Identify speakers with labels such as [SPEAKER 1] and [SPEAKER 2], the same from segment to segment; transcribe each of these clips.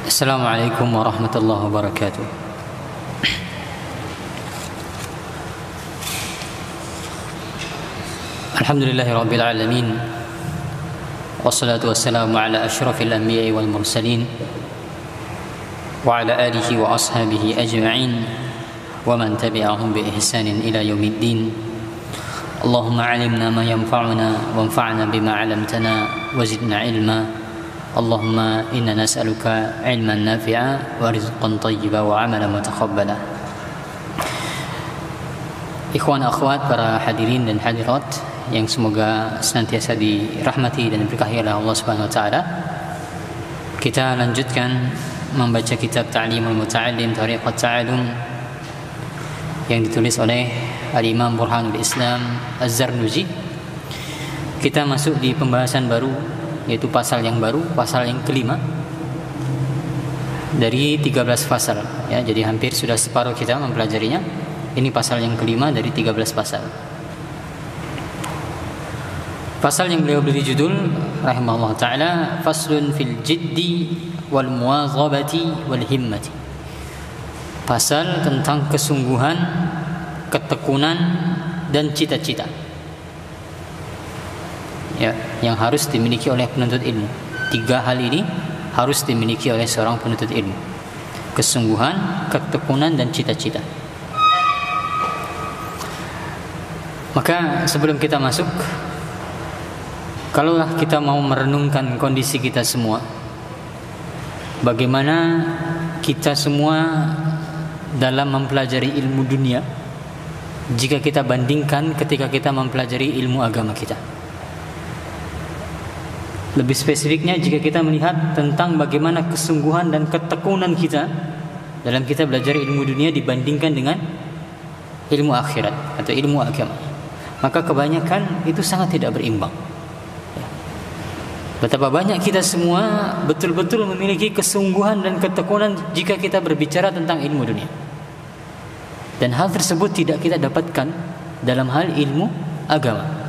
[SPEAKER 1] Assalamualaikum warahmatullahi wabarakatuh. Alhamdulillahi rabbil alamin. Wassalatu wassalamu ala asyrafil anbiya'i wal mursalin wa ala alihi wa ashabihi ajma'in wa man tabi'ahum bi ihsanin ila yaumiddin. Allahumma 'allimna ma yanfa'una wanfa'na bima 'allamtana wa zidna 'ilma. Allahumma inna nas'aluka 'ilman nafi'a wa rizqan thayyiban wa 'amalan mutaqabbala. Ikhwan akhwat, para hadirin dan hadirat yang semoga senantiasa dirahmati dan diberkahi oleh Allah Subhanahu wa taala. Kita lanjutkan membaca kitab Ta'limul Muta'allim Thariqat Ta'allum yang ditulis oleh Al-Imam Burhanul Islam Az-Zarnuji. Kita masuk di pembahasan baru, yaitu pasal yang baru, pasal yang kelima dari 13 pasal ya. Jadi hampir sudah separuh kita mempelajarinya. Ini pasal yang kelima dari 13 pasal. Pasal yang beliau beri judul rahimahullah taala faslun fil jiddi wal muwazabati wal himmati. Pasal tentang kesungguhan, ketekunan dan cita-cita ya, yang harus dimiliki oleh penuntut ilmu. Tiga hal ini harus dimiliki oleh seorang penuntut ilmu: kesungguhan, ketekunan dan cita-cita. Maka sebelum kita masuk, kalaulah kita mau merenungkan kondisi kita semua, bagaimana kita semua dalam mempelajari ilmu dunia jika kita bandingkan ketika kita mempelajari ilmu agama kita. Lebih spesifiknya, jika kita melihat tentang bagaimana kesungguhan dan ketekunan kita dalam kita belajar ilmu dunia dibandingkan dengan ilmu akhirat atau ilmu agama, maka kebanyakan itu sangat tidak berimbang. Betapa banyak kita semua betul-betul memiliki kesungguhan dan ketekunan jika kita berbicara tentang ilmu dunia, dan hal tersebut tidak kita dapatkan dalam hal ilmu agama.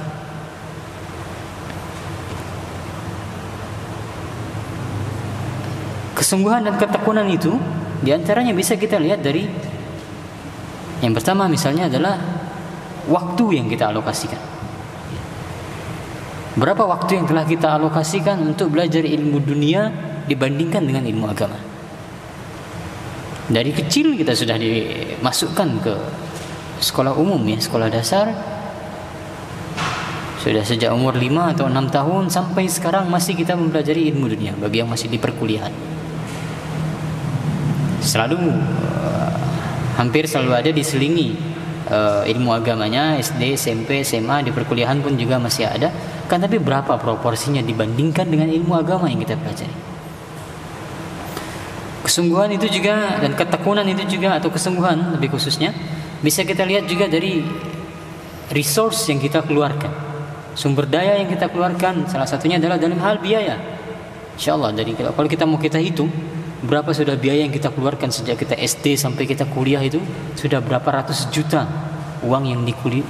[SPEAKER 1] Kesungguhan dan ketekunan itu diantaranya bisa kita lihat dari yang pertama, misalnya adalah waktu yang kita alokasikan. Berapa waktu yang telah kita alokasikan untuk belajar ilmu dunia dibandingkan dengan ilmu agama? Dari kecil kita sudah dimasukkan ke sekolah umum ya, sekolah dasar. Sudah sejak umur 5 atau 6 tahun sampai sekarang masih kita mempelajari ilmu dunia bagi yang masih di perkuliahan. Hampir selalu ada diselingi ilmu agamanya, SD, SMP, SMA, di perkuliahan pun juga masih ada. Kan tapi berapa proporsinya dibandingkan dengan ilmu agama yang kita pelajari? Kesungguhan itu juga dan ketekunan itu juga, atau kesungguhan lebih khususnya, bisa kita lihat juga dari resource yang kita keluarkan, sumber daya yang kita keluarkan. Salah satunya adalah dalam hal biaya. InsyaAllah dari kalau kita mau kita hitung berapa sudah biaya yang kita keluarkan sejak kita SD sampai kita kuliah, itu sudah berapa ratus juta uang yang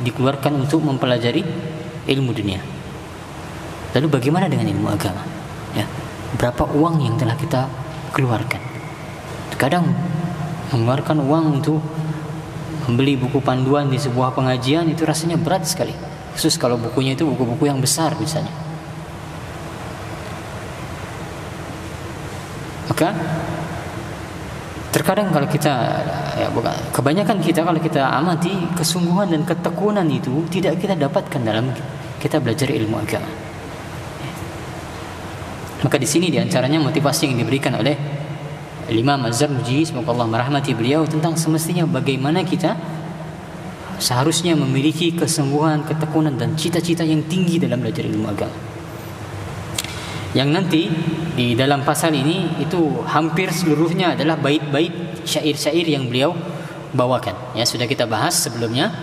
[SPEAKER 1] dikeluarkan untuk mempelajari ilmu dunia. Lalu bagaimana dengan ilmu agama? Ya, berapa uang yang telah kita keluarkan? Kadang mengeluarkan uang untuk membeli buku panduan di sebuah pengajian itu rasanya berat sekali, khusus kalau bukunya itu buku-buku yang besar misalnya. Maka terkadang kalau kita kebanyakan kita kalau kita amati, kesungguhan dan ketekunan itu tidak kita dapatkan dalam kita belajar ilmu agama. Maka di sini diantaranya motivasi yang diberikan oleh Imam Az-Zarnuji, semoga Allah merahmati beliau, tentang semestinya bagaimana kita seharusnya memiliki kesungguhan, ketekunan dan cita-cita yang tinggi dalam belajar ilmu agama. Yang nanti di dalam pasal ini itu hampir seluruhnya adalah bait-bait syair-syair yang beliau bawakan. Ya, sudah kita bahas sebelumnya,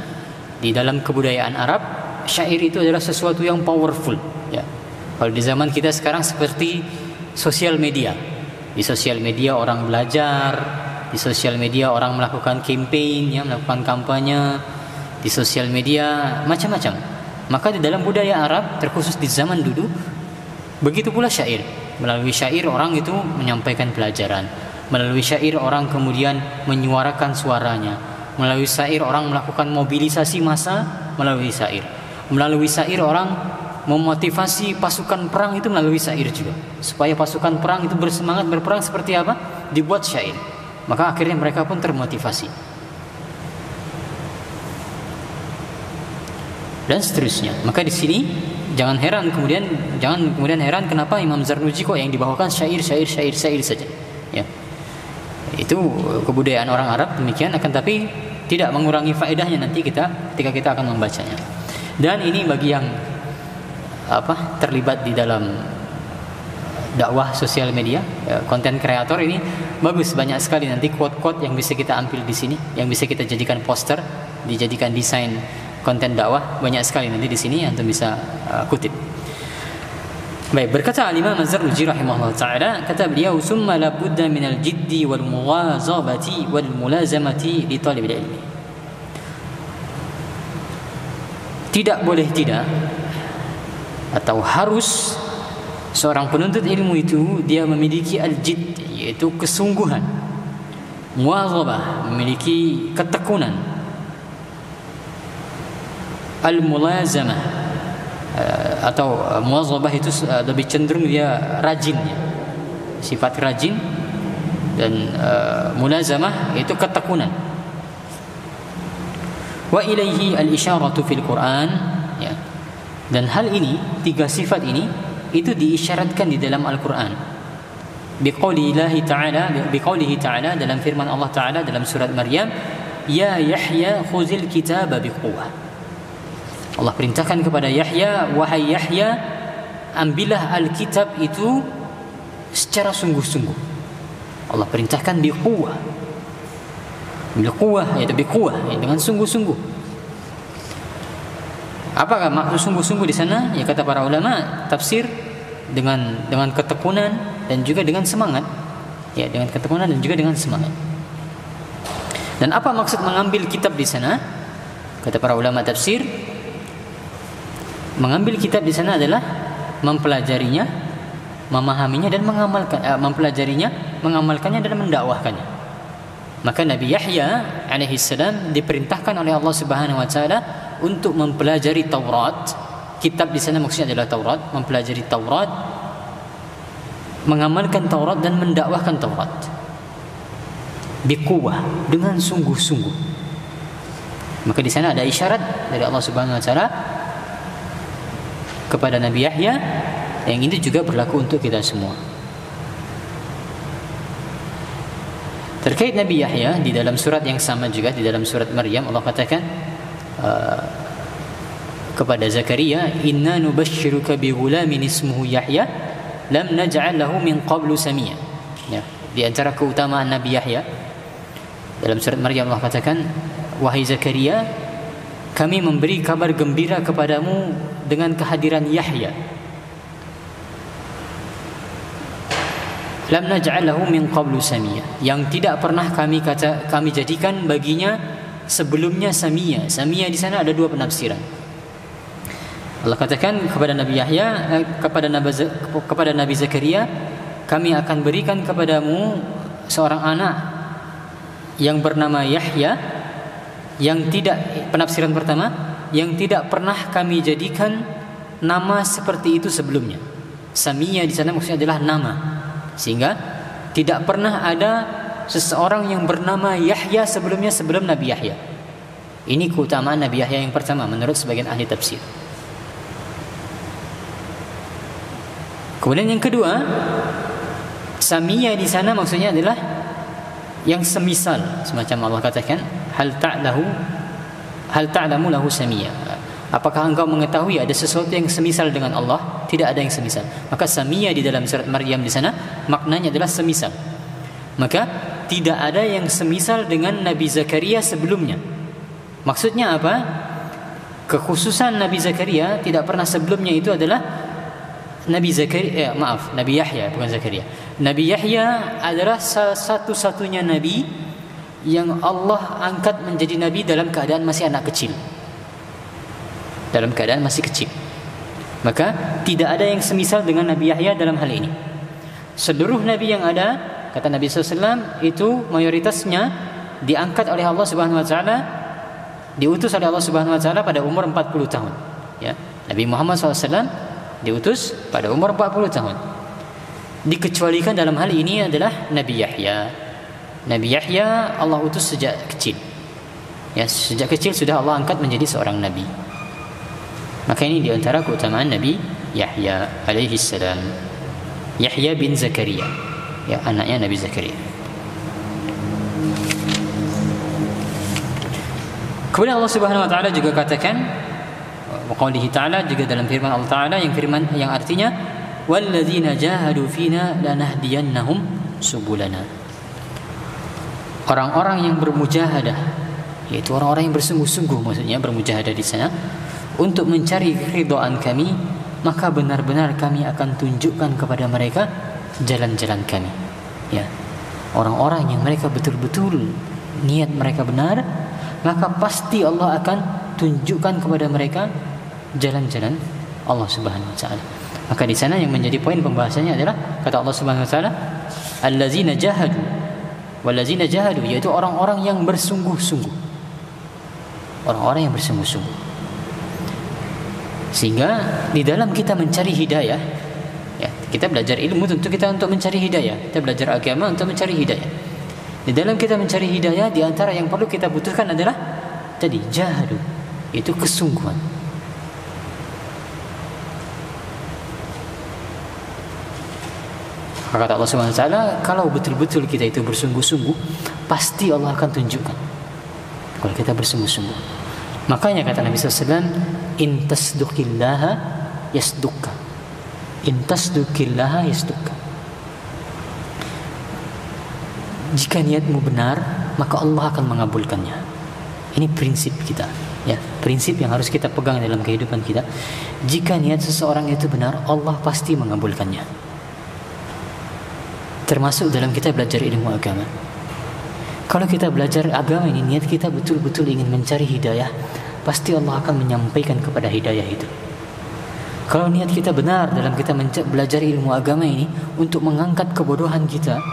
[SPEAKER 1] di dalam kebudayaan Arab, syair itu adalah sesuatu yang powerful. Ya. Kalau di zaman kita sekarang seperti sosial media. Di sosial media orang belajar, di sosial media orang melakukan campaign, ya, melakukan kampanye, di sosial media macam-macam. Maka di dalam budaya Arab, terkhusus di zaman dulu, begitu pula syair. Melalui syair orang itu menyampaikan pelajaran. Melalui syair orang kemudian menyuarakan suaranya. Melalui syair orang melakukan mobilisasi massa melalui syair. Melalui syair orang memotivasi pasukan perang itu melalui syair juga. Supaya pasukan perang itu bersemangat berperang seperti apa? Dibuat syair. Maka akhirnya mereka pun termotivasi. Dan seterusnya. Maka di sini jangan kemudian heran kenapa Imam Zarnuji kok yang dibawakan syair saja. Ya. Itu kebudayaan orang Arab demikian, akan tapi tidak mengurangi faedahnya nanti ketika kita akan membacanya. Dan ini bagi yang terlibat di dalam dakwah sosial media, konten kreator, ini bagus, banyak sekali nanti quote-quote yang bisa kita ambil di sini, yang bisa kita jadikan poster, dijadikan desain konten dakwah, banyak sekali nanti di sini antum bisa kutip. Baik, berkata Al-Imam Az-Zarnuji rahimahullah ta'ala, kata beliau, summa la budda minal jiddi wal muwazabati wal mulazamati li talibil ilmi. Tidak boleh tidak, atau harus seorang penuntut ilmu itu dia memiliki al-jidd, yaitu kesungguhan, muwazabah, memiliki ketekunan, al-mulazamah, atau muwazabah itu lebih cenderung dia rajin, ya. Sifat rajin, dan mulazamah itu ketekunan. Wa ilaihi al-isyaratu fil Quran, ya. Dan hal ini, tiga sifat ini itu diisyaratkan di dalam Al-Quran. Biqaulihi ta'ala, dalam firman Allah Ta'ala dalam surat Maryam, ya Yahya khuzil kitaba biquwwah. Allah perintahkan kepada Yahya, wahai Yahya, ambillah Alkitab itu secara sungguh-sungguh. Allah perintahkan biquwwah. Biquwwah, yaitu biquwwah, dengan sungguh-sungguh. Apakah maksud sungguh-sungguh di sana? Ya, kata para ulama tafsir, dengan ketekunan dan juga dengan semangat. Ya, dengan ketekunan dan juga dengan semangat. Dan apa maksud mengambil kitab di sana? Kata para ulama tafsir, mengambil kitab di sana adalah mempelajarinya, memahaminya dan mengamalkan, mempelajarinya, mengamalkannya dan mendakwahkannya. Maka Nabi Yahya alaihi salam diperintahkan oleh Allah Subhanahu wa taala untuk mempelajari Taurat. Kitab di sana maksudnya adalah Taurat, mempelajari Taurat, mengamalkan Taurat dan mendakwahkan Taurat. Biquwwah, dengan sungguh-sungguh. Maka di sana ada isyarat dari Allah Subhanahu wa taala kepada Nabi Yahya, yang ini juga berlaku untuk kita semua. Terkait Nabi Yahya, di dalam surat yang sama juga, di dalam surat Maryam, Allah katakan kepada Zakaria, inna nubashshiruka bi ghulamin ismuhu Yahya lam naj'al lahu min qablu samia. Ya, di antara keutamaan Nabi Yahya dalam surat Maryam, Allah katakan, wahai Zakaria, kami memberi kabar gembira kepadamu dengan kehadiran Yahya. Lam naj'al lahu min qablu samia, yang tidak pernah kami jadikan baginya sebelumnya samia. Samia di sana ada dua penafsiran. Allah katakan kepada Nabi Yahya, kepada Nabi Zakaria, kami akan berikan kepadamu seorang anak yang bernama Yahya, yang tidak, penafsiran pertama, yang tidak pernah kami jadikan nama seperti itu sebelumnya. Samia di sana maksudnya adalah nama, sehingga tidak pernah ada seseorang yang bernama Yahya sebelumnya, sebelum Nabi Yahya. Ini keutamaan Nabi Yahya yang pertama menurut sebagian ahli tafsir. Kemudian yang kedua, Samia di sana maksudnya adalah yang semisal, semacam Allah katakan, hal ta'lamu lahu samia. Apakah engkau mengetahui ada sesuatu yang semisal dengan Allah? Tidak ada yang semisal. Maka samia di dalam surat Maryam di sana maknanya adalah semisal. Maka tidak ada yang semisal dengan Nabi Zakaria sebelumnya. Maksudnya apa? Kekhususan Nabi Zakaria tidak pernah sebelumnya itu adalah Nabi Yahya, bukan Zakaria. Nabi Yahya adalah satu-satunya nabi yang Allah angkat menjadi nabi dalam keadaan masih anak kecil. Dalam keadaan masih kecil. Maka tidak ada yang semisal dengan Nabi Yahya dalam hal ini. Seluruh nabi yang ada, kata Nabi SAW, itu mayoritasnya diangkat oleh Allah Subhanahu wa taala, diutus oleh Allah Subhanahu wa taala pada umur 40 tahun. Ya. Nabi Muhammad SAW diutus pada umur 40 tahun. Dikecualikan dalam hal ini adalah Nabi Yahya. Nabi Yahya Allah utus sejak kecil. Ya, sejak kecil sudah Allah angkat menjadi seorang nabi. Maka ini diantara keutamaan Nabi Yahya alaihi salam. Yahya bin Zakaria, ya, anaknya Nabi Zakaria. Kemudian Allah Subhanahu wa taala juga katakan, wa qaulihi ta'ala, juga dalam firman Allah taala yang artinya walladzina jahadu fina lanahdiyannahum subulana. Orang-orang yang bermujahadah, yaitu orang-orang yang bersungguh-sungguh, maksudnya bermujahadah di sana untuk mencari ridhaan kami, maka benar-benar kami akan tunjukkan kepada mereka jalan-jalan kami. Ya. Orang-orang yang mereka betul-betul niat mereka benar, maka pasti Allah akan tunjukkan kepada mereka jalan-jalan Allah Subhanahu wa taala. Maka di sana yang menjadi poin pembahasannya adalah kata Allah Subhanahu wa taala, allazina jahadu wallazina jahadu, yaitu orang-orang yang bersungguh-sungguh. Orang-orang yang bersungguh-sungguh. Sehingga di dalam kita mencari hidayah, ya, kita belajar ilmu tentu kita untuk mencari hidayah, kita belajar agama untuk mencari hidayah. Di dalam kita mencari hidayah, di antara yang perlu kita butuhkan adalah tadi jahadu, itu kesungguhan. Kata Allah Subhanahu wa taala, kalau betul-betul kita itu bersungguh-sungguh, pasti Allah akan tunjukkan. Kalau kita bersungguh-sungguh. Makanya kata Nabi SAW, in tasduqillaha yasdukka. In tasduqillaha yasdukka. Jika niatmu benar, maka Allah akan mengabulkannya. Ini prinsip kita, ya, prinsip yang harus kita pegang dalam kehidupan kita. Jika niat seseorang itu benar, Allah pasti mengabulkannya. Termasuk dalam kita belajar ilmu agama. Kalau kita belajar agama ini, niat kita betul-betul ingin mencari hidayah, pasti Allah akan menyampaikan kepada hidayah itu. Kalau niat kita benar dalam kita belajar ilmu agama ini untuk mengangkat kebodohan kita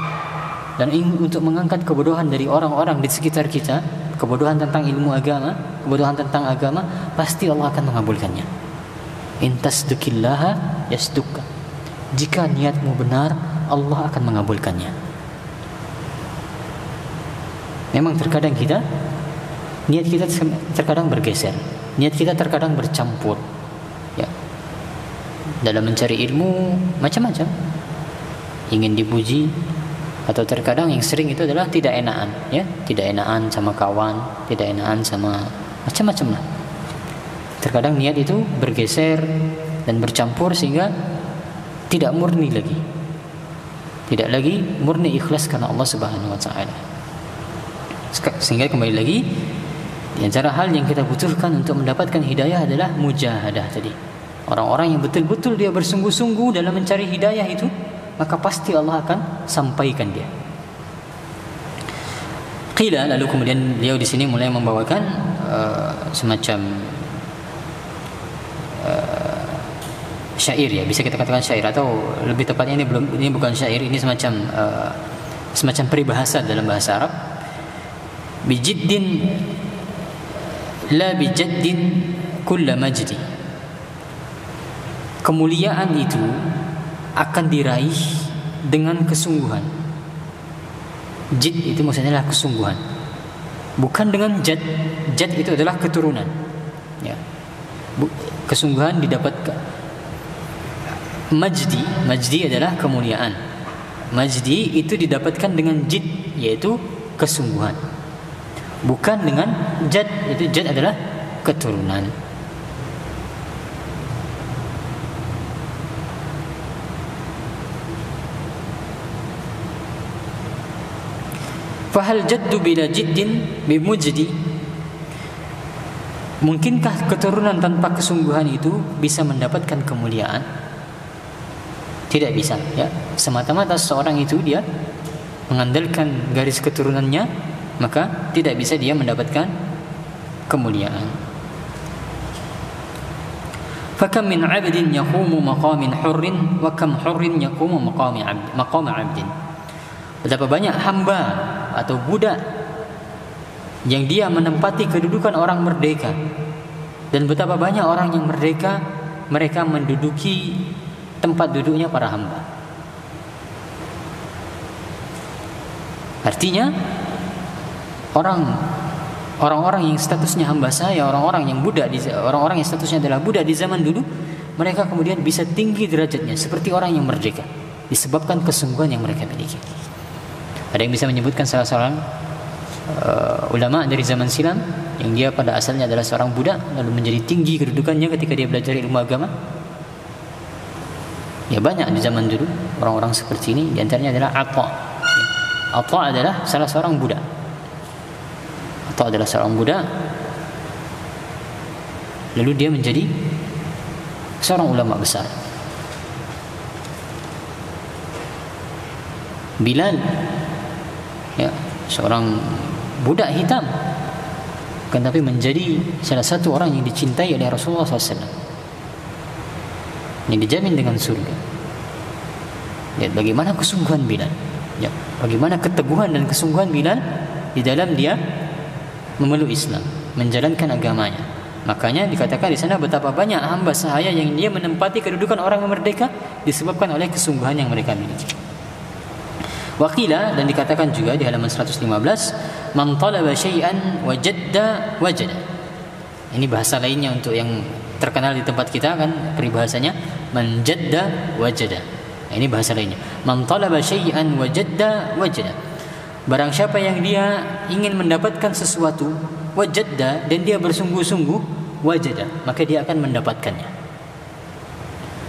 [SPEAKER 1] dan untuk mengangkat kebodohan dari orang-orang di sekitar kita, kebodohan tentang ilmu agama, kebodohan tentang agama, pasti Allah akan mengabulkannya. In tasduqillaha yasdukka. Jika niatmu benar, Allah akan mengabulkannya. Memang terkadang niat kita terkadang bergeser, niat kita terkadang bercampur, ya. Dalam mencari ilmu macam-macam, ingin dipuji, atau terkadang yang sering itu adalah tidak enakan, ya, tidak enakan sama kawan, tidak enakan sama macam-macam lah. Terkadang niat itu bergeser dan bercampur sehingga tidak murni lagi, tidak lagi murni ikhlas karena Allah Subhanahu wa taala. Sehingga kembali lagi, di antara hal yang kita butuhkan untuk mendapatkan hidayah adalah mujahadah tadi. Orang-orang yang betul-betul dia bersungguh-sungguh dalam mencari hidayah itu, maka pasti Allah akan sampaikan dia. Qila, lalu kemudian beliau di sini mulai membawakan semacam syair, ya, bisa kita katakan syair, atau lebih tepatnya ini bukan syair, ini semacam peribahasa dalam bahasa Arab. Bijiddin la bijaddin kulla majdi. Kemuliaan itu akan diraih dengan kesungguhan. Jid itu maksudnya adalah kesungguhan, bukan dengan jad. Jad itu adalah keturunan, ya. Kesungguhan didapatkan. Majdi adalah kemuliaan. Majdi itu didapatkan dengan jid, yaitu kesungguhan, bukan dengan jad. Itu jad adalah keturunan. Fahal jaddu bila jiddin bimujdi. Mungkinkah keturunan tanpa kesungguhan itu bisa mendapatkan kemuliaan? Tidak bisa, ya. Semata-mata seorang itu dia mengandalkan garis keturunannya, maka tidak bisa dia mendapatkan kemuliaan. Fakam min 'abdin yaqumu maqamin hurrin wa kam hurrin yaqumu maqama 'abdin. Betapa banyak hamba atau budak yang dia menempati kedudukan orang merdeka, dan betapa banyak orang yang merdeka mereka menduduki tempat duduknya para hamba. Artinya orang-orang yang statusnya hamba saya, orang-orang yang statusnya adalah budak di zaman dulu, mereka kemudian bisa tinggi derajatnya seperti orang yang merdeka disebabkan kesungguhan yang mereka miliki. Ada yang bisa menyebutkan salah seorang ulama dari zaman silam yang dia pada asalnya adalah seorang budak lalu menjadi tinggi kedudukannya ketika dia belajar ilmu agama? Ya, banyak di zaman dulu orang-orang seperti ini. Di antaranya adalah Atha. Atha adalah salah seorang budak. Atha adalah seorang budak, lalu dia menjadi seorang ulama besar. Bilal, ya, seorang budak hitam, kan tapi menjadi salah satu orang yang dicintai oleh Rasulullah SAW, yang dijamin dengan surga. Lihat bagaimana kesungguhan Bilal, ya, bagaimana keteguhan dan kesungguhan Bilal di dalam dia memeluk Islam, menjalankan agamanya. Makanya dikatakan di sana betapa banyak hamba sahaya yang dia menempati kedudukan orang yang merdeka disebabkan oleh kesungguhan yang mereka miliki. Waqila, dan dikatakan juga di halaman 115, man talaba syai'an wajadda wajada. Ini bahasa lainnya untuk yang terkenal di tempat kita kan peribahasanya man jadda wajada. Ini bahasa lainnya. Man talaba syai'an wajadda wajada. Barang siapa yang dia ingin mendapatkan sesuatu, wajadda, dan dia bersungguh-sungguh, wajada, maka dia akan mendapatkannya.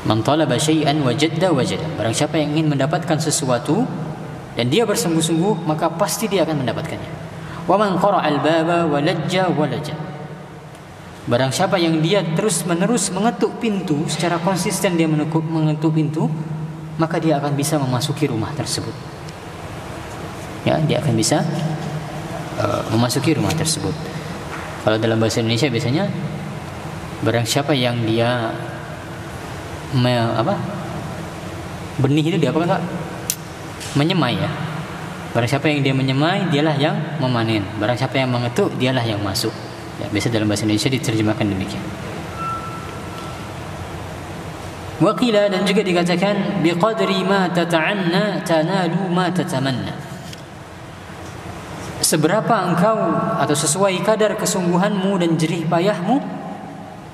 [SPEAKER 1] Man talaba syai'an wajadda wajada. Barang siapa yang ingin mendapatkan sesuatu dan dia bersungguh-sungguh, maka pasti dia akan mendapatkannya. Wa man qara'al baba walajja walaja. Barang siapa yang dia terus-menerus mengetuk pintu, secara konsisten dia mengetuk pintu, maka dia akan bisa memasuki rumah tersebut. Ya, dia akan bisa memasuki rumah tersebut. Kalau dalam bahasa Indonesia biasanya barang siapa yang dia benih itu dia apa Kak? Menyemai, ya. Barang siapa yang dia menyemai, dialah yang memanen. Barang siapa yang mengetuk, dialah yang masuk. Ya, biasa dalam bahasa Indonesia diterjemahkan demikian. Waqila, dan juga dikatakan biqadri ma tata'anna tanalu ma tatamanna. Seberapa engkau atau sesuai kadar kesungguhanmu dan jerih payahmu,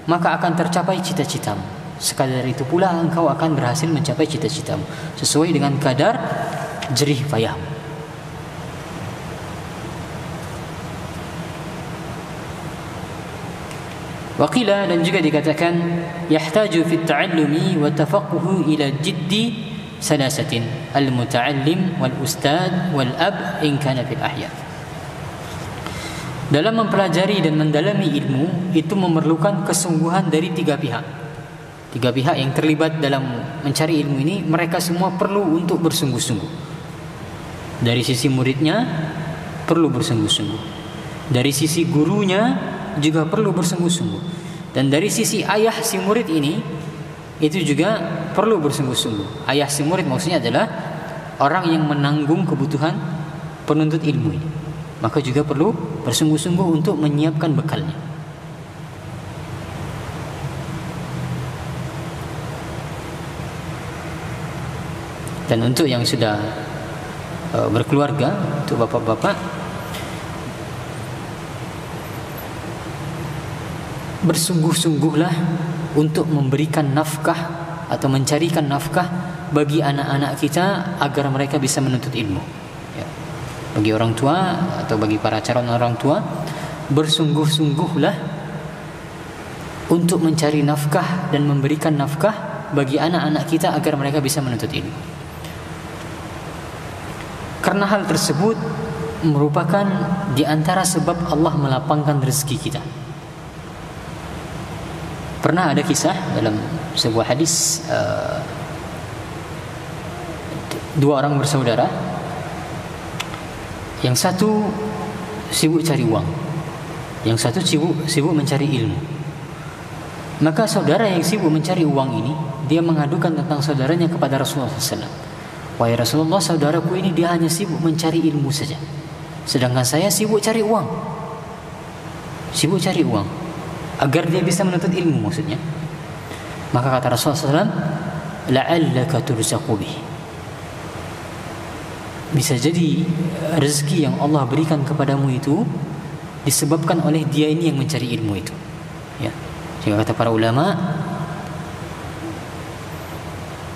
[SPEAKER 1] maka akan tercapai cita-citamu. Sekadar itu pula engkau akan berhasil mencapai cita-citamu, sesuai dengan kadar jerih payahmu. Waqila, dan juga dikatakan yahtaju fit ta'allumi wa tafaqquhu ila jiddi salasatin al-muta'allim wal ustad wal ab in kana fil ahya. Dalam mempelajari dan mendalami ilmu itu memerlukan kesungguhan dari tiga pihak. Tiga pihak yang terlibat dalam mencari ilmu ini, mereka semua perlu untuk bersungguh-sungguh. Dari sisi muridnya perlu bersungguh-sungguh. Dari sisi gurunya juga perlu bersungguh-sungguh. Dan dari sisi ayah si murid ini itu juga perlu bersungguh-sungguh. Ayah si murid maksudnya adalah orang yang menanggung kebutuhan penuntut ilmu ini. Maka juga perlu bersungguh-sungguh untuk menyiapkan bekalnya. Dan untuk yang sudah berkeluarga, untuk bapak-bapak, bersungguh-sungguhlah untuk memberikan nafkah atau mencarikan nafkah bagi anak-anak kita agar mereka bisa menuntut ilmu. Bagi orang tua atau bagi para calon orang tua, bersungguh-sungguhlah untuk mencari nafkah dan memberikan nafkah bagi anak-anak kita agar mereka bisa menuntut ilmu. Karena hal tersebut merupakan di antara sebab Allah melapangkan rezeki kita. Pernah ada kisah dalam sebuah hadis, dua orang bersaudara. Yang satu sibuk cari uang, yang satu sibuk mencari ilmu. Maka saudara yang sibuk mencari uang ini, dia mengadukan tentang saudaranya kepada Rasulullah SAW. Wahai Rasulullah, saudaraku ini dia hanya sibuk mencari ilmu saja, sedangkan saya sibuk cari uang. Sibuk cari uang agar dia bisa menuntut ilmu maksudnya. Maka kata Rasulullah SAW, la'allaka turzaqu bih. Bisa jadi rezeki yang Allah berikan kepadamu itu disebabkan oleh dia ini yang mencari ilmu itu. Ya. Jika kata para ulama,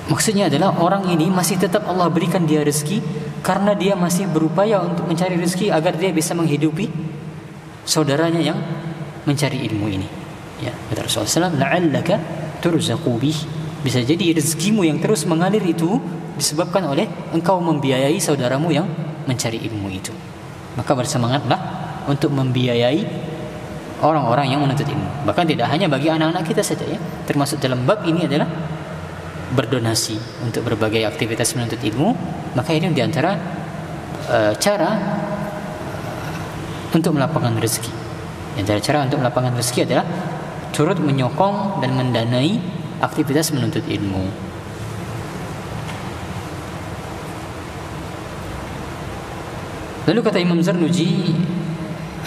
[SPEAKER 1] maksudnya adalah orang ini masih tetap Allah berikan dia rezeki karena dia masih berupaya untuk mencari rezeki agar dia bisa menghidupi saudaranya yang mencari ilmu ini. Ya, kata Rasulullah SAW, la'allaka turzaqu bih. Bisa jadi rezekimu yang terus mengalir itu disebabkan oleh engkau membiayai saudaramu yang mencari ilmu itu. Maka bersemangatlah untuk membiayai orang-orang yang menuntut ilmu. Bahkan tidak hanya bagi anak-anak kita saja ya. Termasuk dalam bab ini adalah berdonasi untuk berbagai aktivitas menuntut ilmu. Maka ini diantara cara untuk melapangkan rezeki. Diantara cara untuk melapangkan rezeki adalah turut menyokong dan mendanai aktivitas menuntut ilmu. Lalu kata Imam Zarnuji,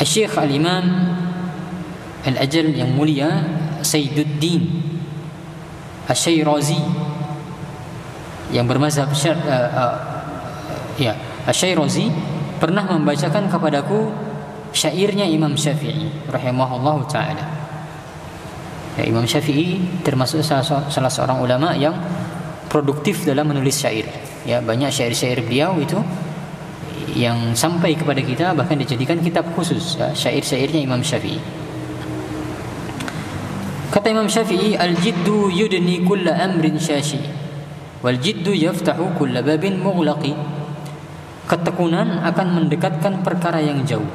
[SPEAKER 1] Syekh Al-Imam Al-Ajal yang mulia Sayyiduddin Asy-Syairazi yang bermazhab Asy-Syairazi pernah membacakan kepadaku syairnya Imam Syafi'i rahimahullahu taala. Ya, Imam Syafi'i termasuk salah seorang ulama yang produktif dalam menulis syair. Ya, banyak syair-syair beliau itu yang sampai kepada kita, bahkan dijadikan kitab khusus ya, syair-syairnya Imam Syafi'i. Kata Imam Syafi'i, al-jiddu yudni kulla amrin syashi wal jiddu yaftahu kulla babin mughlaqi. Ketekunan akan mendekatkan perkara yang jauh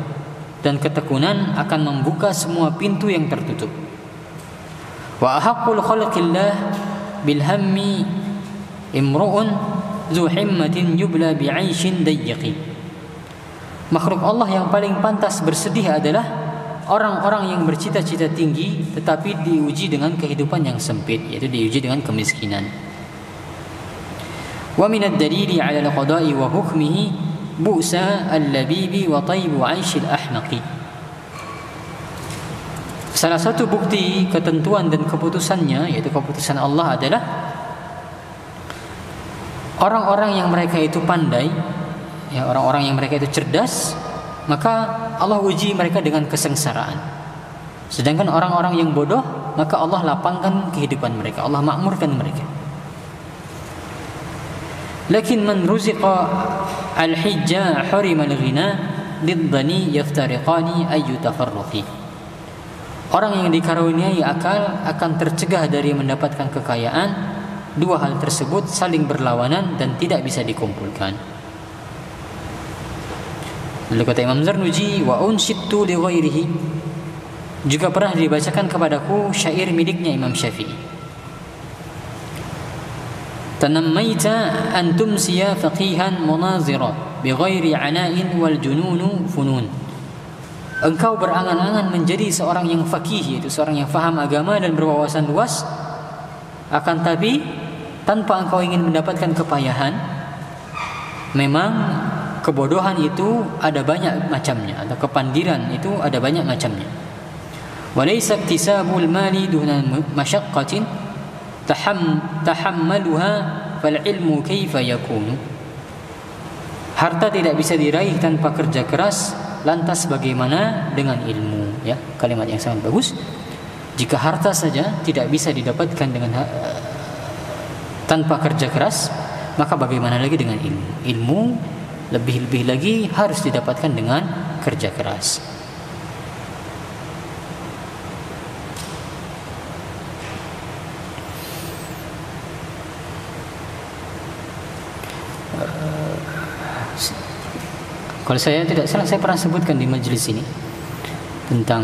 [SPEAKER 1] dan ketekunan akan membuka semua pintu yang tertutup. Wa ahaqqul khalqillah bil hammi imru'un zu himmatin yubla bi'aishin dayyiqi. Makhluk Allah yang paling pantas bersedih adalah orang-orang yang bercita-cita tinggi tetapi diuji dengan kehidupan yang sempit, yaitu diuji dengan kemiskinan. Wa min ad-dalili 'ala al-qada'i wa hukmihi bu'sa al-labibi wa tayyibu 'aish al-ahmaqi. Salah satu bukti ketentuan dan keputusannya, yaitu keputusan Allah, adalah orang-orang yang mereka itu pandai, ya, orang-orang yang mereka itu cerdas, maka Allah uji mereka dengan kesengsaraan. Sedangkan orang-orang yang bodoh, maka Allah lapangkan kehidupan mereka, Allah makmurkan mereka. Lakin man ruziqa al-hijja hurima al-ghina diddani yaftariqani ayu tafarruqi. Orang yang dikaruniai akal akan tercegah dari mendapatkan kekayaan. Dua hal tersebut saling berlawanan dan tidak bisa dikumpulkan. Lalu kata Imam Zarnuji, wa unshittu li ghairihi, juga pernah dibacakan kepadaku syair miliknya Imam Syafi'i. Tanammaita an tumsiya faqihan munazira bi ghairi ana'in wal jununu funun. Engkau berangan-angan menjadi seorang yang faqih, yaitu seorang yang faham agama dan berwawasan luas, akan tapi tanpa engkau ingin mendapatkan kepayahan. Memang kebodohan itu ada banyak macamnya, atau kepandiran itu ada banyak macamnya. Walaysa iktisabul mali duna masyaqqatin tahammaluha fal ilmu kaifa yakunu. Harta tidak bisa diraih tanpa kerja keras, lantas bagaimana dengan ilmu? Ya, kalimat yang sangat bagus. Jika harta saja tidak bisa didapatkan dengan tanpa kerja keras, maka bagaimana lagi dengan ilmu? Ilmu lebih-lebih lagi harus didapatkan dengan kerja keras. Kalau saya tidak salah, saya pernah sebutkan di majelis ini tentang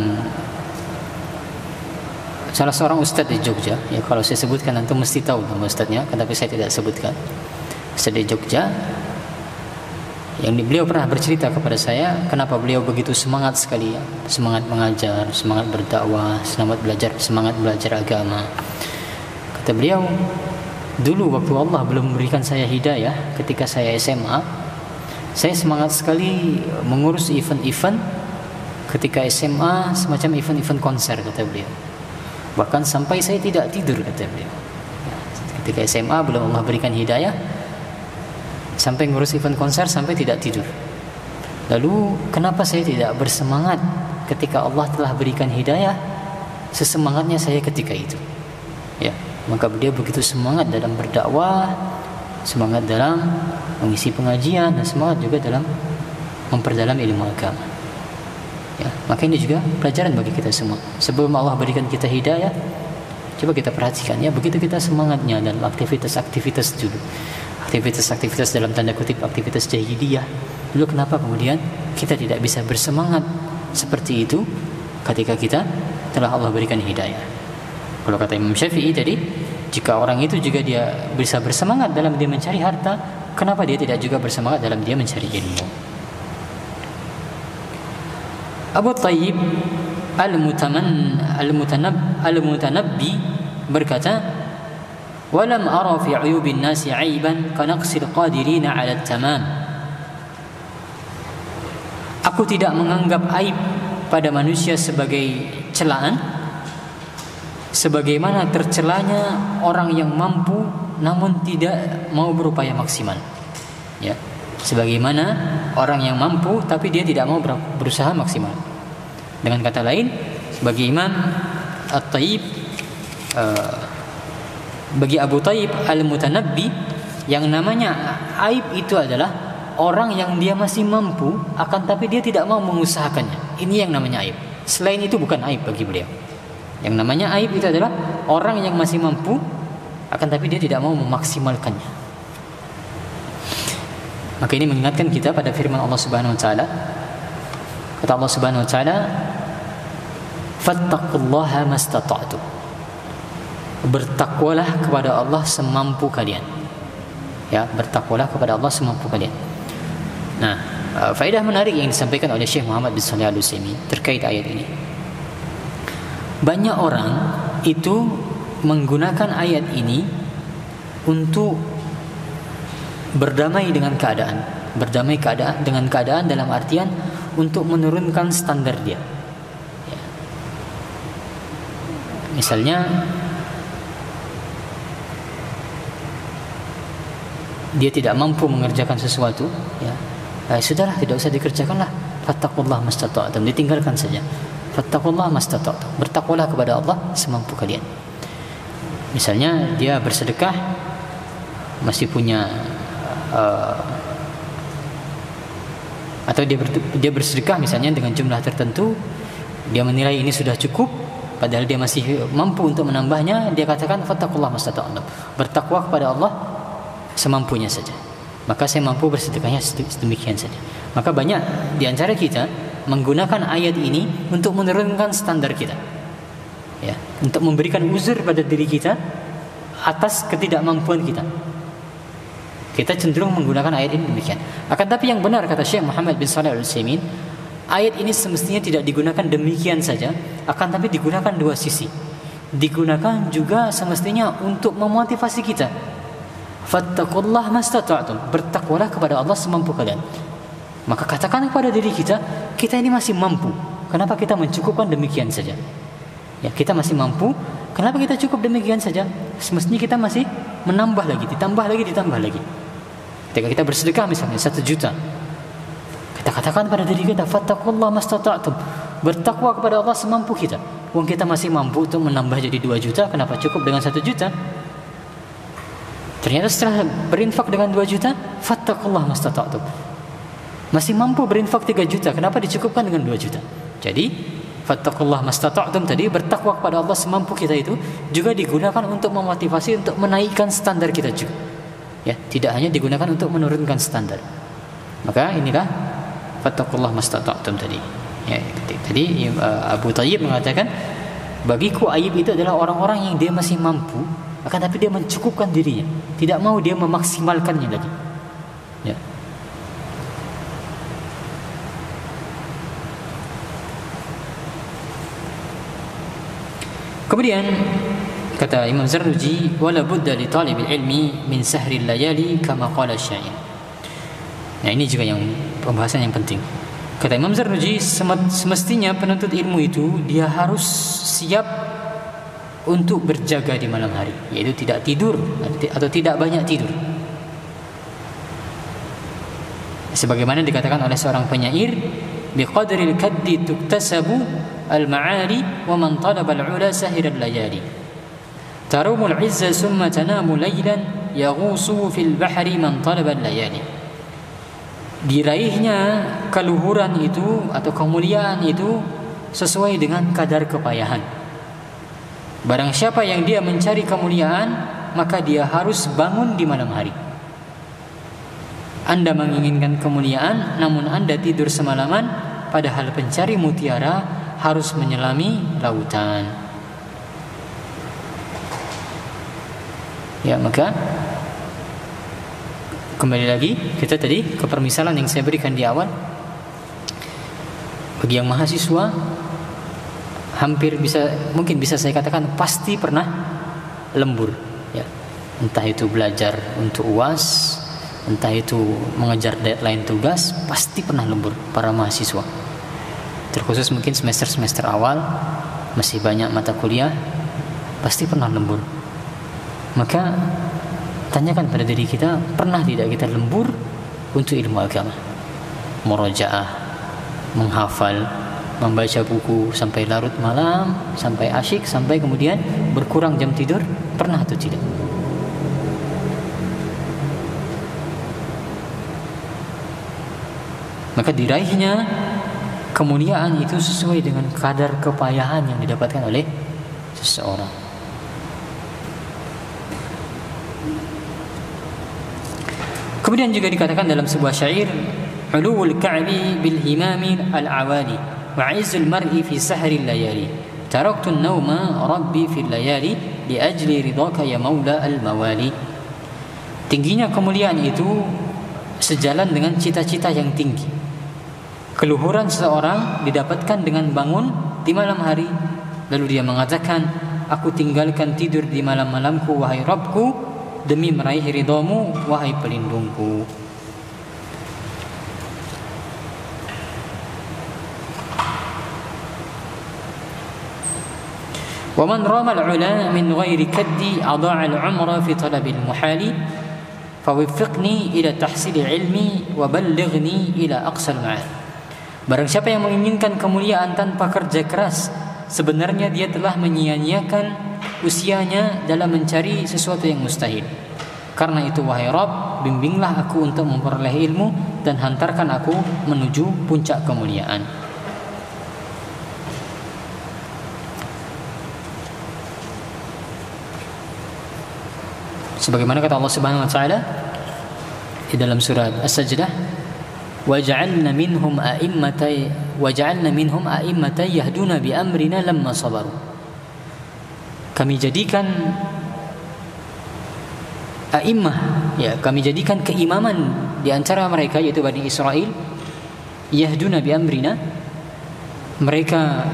[SPEAKER 1] salah seorang ustadz di Jogja. Ya, kalau saya sebutkan nanti mesti tahu nama ustadznya, tapi saya tidak sebutkan. Ustadz di Jogja Yang beliau pernah bercerita kepada saya kenapa beliau begitu semangat sekali ya, semangat mengajar, semangat berdakwah, semangat belajar agama. Kata beliau, dulu waktu Allah belum memberikan saya hidayah ketika saya SMA, saya semangat sekali mengurus event-event ketika SMA, semacam event-event konser kata beliau. Bahkan sampai saya tidak tidur kata beliau. Ketika SMA belum Allah berikan hidayah, sampai ngurus event konser sampai tidak tidur. Lalu kenapa saya tidak bersemangat ketika Allah telah berikan hidayah sesemangatnya saya ketika itu? Ya, maka beliau begitu semangat dalam berdakwah, semangat dalam mengisi pengajian, dan semangat juga dalam memperdalam ilmu agama. Ya, maka ini juga pelajaran bagi kita semua. Sebelum Allah berikan kita hidayah, coba kita perhatikan ya, begitu kita semangatnya dalam aktivitas-aktivitas dulu. Aktivitas-aktivitas dalam tanda kutip aktivitas jahiliyah. Dulu kenapa kemudian kita tidak bisa bersemangat seperti itu ketika kita telah Allah berikan hidayah? Kalau kata Imam Syafi'i tadi, jika orang itu juga dia bisa bersemangat dalam dia mencari harta, kenapa dia tidak juga bersemangat dalam dia mencari ilmu? Abu Tayyib Al-Mutanabbi berkata, ولم أرى في عيوب الناس عيبا كنقص القادرين على التمام. Aku tidak menganggap aib pada manusia sebagai celaan, sebagaimana tercelanya orang yang mampu namun tidak mau berupaya maksimal. Ya, sebagaimana orang yang mampu tapi dia tidak mau berusaha maksimal. Dengan kata lain, bagi Imam At-Tayyib, bagi Abu Tayyib Al-Mutanabbi, yang namanya aib itu adalah orang yang dia masih mampu akan tapi dia tidak mau mengusahakannya. Ini yang namanya aib. Selain itu bukan aib bagi beliau. Yang namanya aib itu adalah orang yang masih mampu akan tapi dia tidak mau memaksimalkannya. Maka ini mengingatkan kita pada firman Allah Subhanahu wa taala. Kata Allah Subhanahu wa taala, "Fattaqullaha mastata'tum." Bertakwalah kepada Allah semampu kalian. Ya, bertakwalah kepada Allah semampu kalian. Nah, faedah menarik yang disampaikan oleh Syekh Muhammad bin Shalih Al-Utsaimin terkait ayat ini. Banyak orang itu menggunakan ayat ini untuk berdamai dengan keadaan, dengan keadaan dalam artian untuk menurunkan standar dia. Ya. Misalnya dia tidak mampu mengerjakan sesuatu, ya, sudahlah, tidak usah dikerjakanlah. Fattaqullaha mastata'tum, ditinggalkan saja. Fattaqullaha mastata'tum, bertakwalah kepada Allah semampu kalian. Misalnya dia bersedekah, masih punya atau dia bersedekah misalnya dengan jumlah tertentu, dia menilai ini sudah cukup, padahal dia masih mampu untuk menambahnya, dia katakan fattaqullaha mastata'tum, bertakwa kepada Allah semampunya saja. Maka saya mampu bersedekahnya sedemikian saja. Maka banyak di antara kita menggunakan ayat ini untuk menurunkan standar kita, ya, untuk memberikan uzur pada diri kita atas ketidakmampuan kita. Kita cenderung menggunakan ayat ini demikian. Akan tapi yang benar kata Syekh Muhammad bin Shalih Al-Utsaimin, ayat ini semestinya tidak digunakan demikian saja, akan tapi digunakan dua sisi. Digunakan juga semestinya untuk memotivasi kita. Fattaqullaha mastata'tum, bertakwalah kepada Allah semampu kalian. Maka katakan kepada diri kita, kita ini masih mampu. Kenapa kita mencukupkan demikian saja? Ya, kita masih mampu. Kenapa kita cukup demikian saja? Semestinya kita masih menambah lagi, ditambah lagi. Ketika kita bersedekah misalnya 1 juta, kita katakan pada diri kita, fattaqullaha mastata'tum, bertakwa kepada Allah semampu kita. Wong kita masih mampu untuk menambah jadi 2 juta, kenapa cukup dengan 1 juta? Ternyata setelah berinfak dengan 2 juta, fattaqullaha mastata'tum, masih mampu berinfak 3 juta, kenapa dicukupkan dengan 2 juta? Jadi fattaqullaha mastata'tum tadi, bertakwa kepada Allah semampu kita, itu juga digunakan untuk memotivasi, untuk menaikkan standar kita juga. Ya, tidak hanya digunakan untuk menurunkan standar. Maka inilah fattaqullaha mastata'tum tadi. Ya, tadi Abu Tayyib mengatakan, bagiku aib itu adalah orang-orang yang dia masih mampu, akan tapi dia mencukupkan dirinya, tidak mau dia memaksimalkannya lagi. Ya. Kemudian kata Imam Zarnuji, wala budda li talibil ilmi min sahril layali kama qala syair. Nah, ini juga yang pembahasan yang penting. Kata Imam Zarnuji, semestinya penuntut ilmu itu dia harus siap untuk berjaga di malam hari, yaitu tidak tidur atau tidak banyak tidur. Sebagaimana dikatakan oleh seorang penyair, biqadril kaddi tuktasabu al-ma'ali wa man talaba al-ula sahiral layali. Tarumul izza summa tanamu laylan yaghusu fil bahri man talaba al-layali. Diraihnya keluhuran itu atau kemuliaan itu sesuai dengan kadar kepayahan. Barang siapa yang dia mencari kemuliaan, maka dia harus bangun di malam hari. Anda menginginkan kemuliaan, namun Anda tidur semalaman, padahal pencari mutiara harus menyelami lautan. Ya, maka kembali lagi kita tadi ke permisalan yang saya berikan di awal. Bagi yang mahasiswa, mungkin bisa saya katakan pasti pernah lembur, ya. Entah itu belajar untuk UAS, entah itu mengejar deadline tugas, pasti pernah lembur para mahasiswa. Terkhusus mungkin semester awal masih banyak mata kuliah, pasti pernah lembur. Maka tanyakan pada diri kita, pernah tidak kita lembur untuk ilmu agama? Murojaah, menghafal, membaca buku sampai larut malam, sampai asyik, sampai kemudian berkurang jam tidur, pernah atau tidak? Maka diraihnya kemuliaan itu sesuai dengan kadar kepayahan yang didapatkan oleh seseorang. Kemudian juga dikatakan dalam sebuah syair, ulul ka'bi bil himami al-awali wa 'izzul mar'i fi sahri al-layali taraktu an-nawma rabbi fi al-layali li ajli ridaka ya maula al-mawali. Tingginya kemuliaan itu sejalan dengan cita-cita yang tinggi. Keluhuran seseorang didapatkan dengan bangun di malam hari. Lalu dia mengatakan, aku tinggalkan tidur di malam-malamku wahai Rabbku demi meraih ridhamu wahai pelindungku. Wa man rama al-'ula min ghairi kaddi adha'a al-'umra fi talab al-muhali fawiffiqni ila tahsil ilmi wa ballighni ila aqsa al-ma'al. Barang siapa yang menginginkan kemuliaan tanpa kerja keras, sebenarnya dia telah menyia-nyiakan usianya dalam mencari sesuatu yang mustahil. Karena itu wahai Rabb, bimbinglah aku untuk memperoleh ilmu dan hantarkan aku menuju puncak kemuliaan. Sebagaimana kata Allah Subhanahu wa taala di dalam surat As-Sajdah, وَجَعَلْنَا مِنْهُمْ أَئِمَّةً يَهْدُونَ بِأَمْرِنَا لَمَّا صَبَرُوا. Kami jadikan a'immah, ya, kami jadikan keimaman di antara mereka, yaitu Bani Israel, yahduna bi amrina, mereka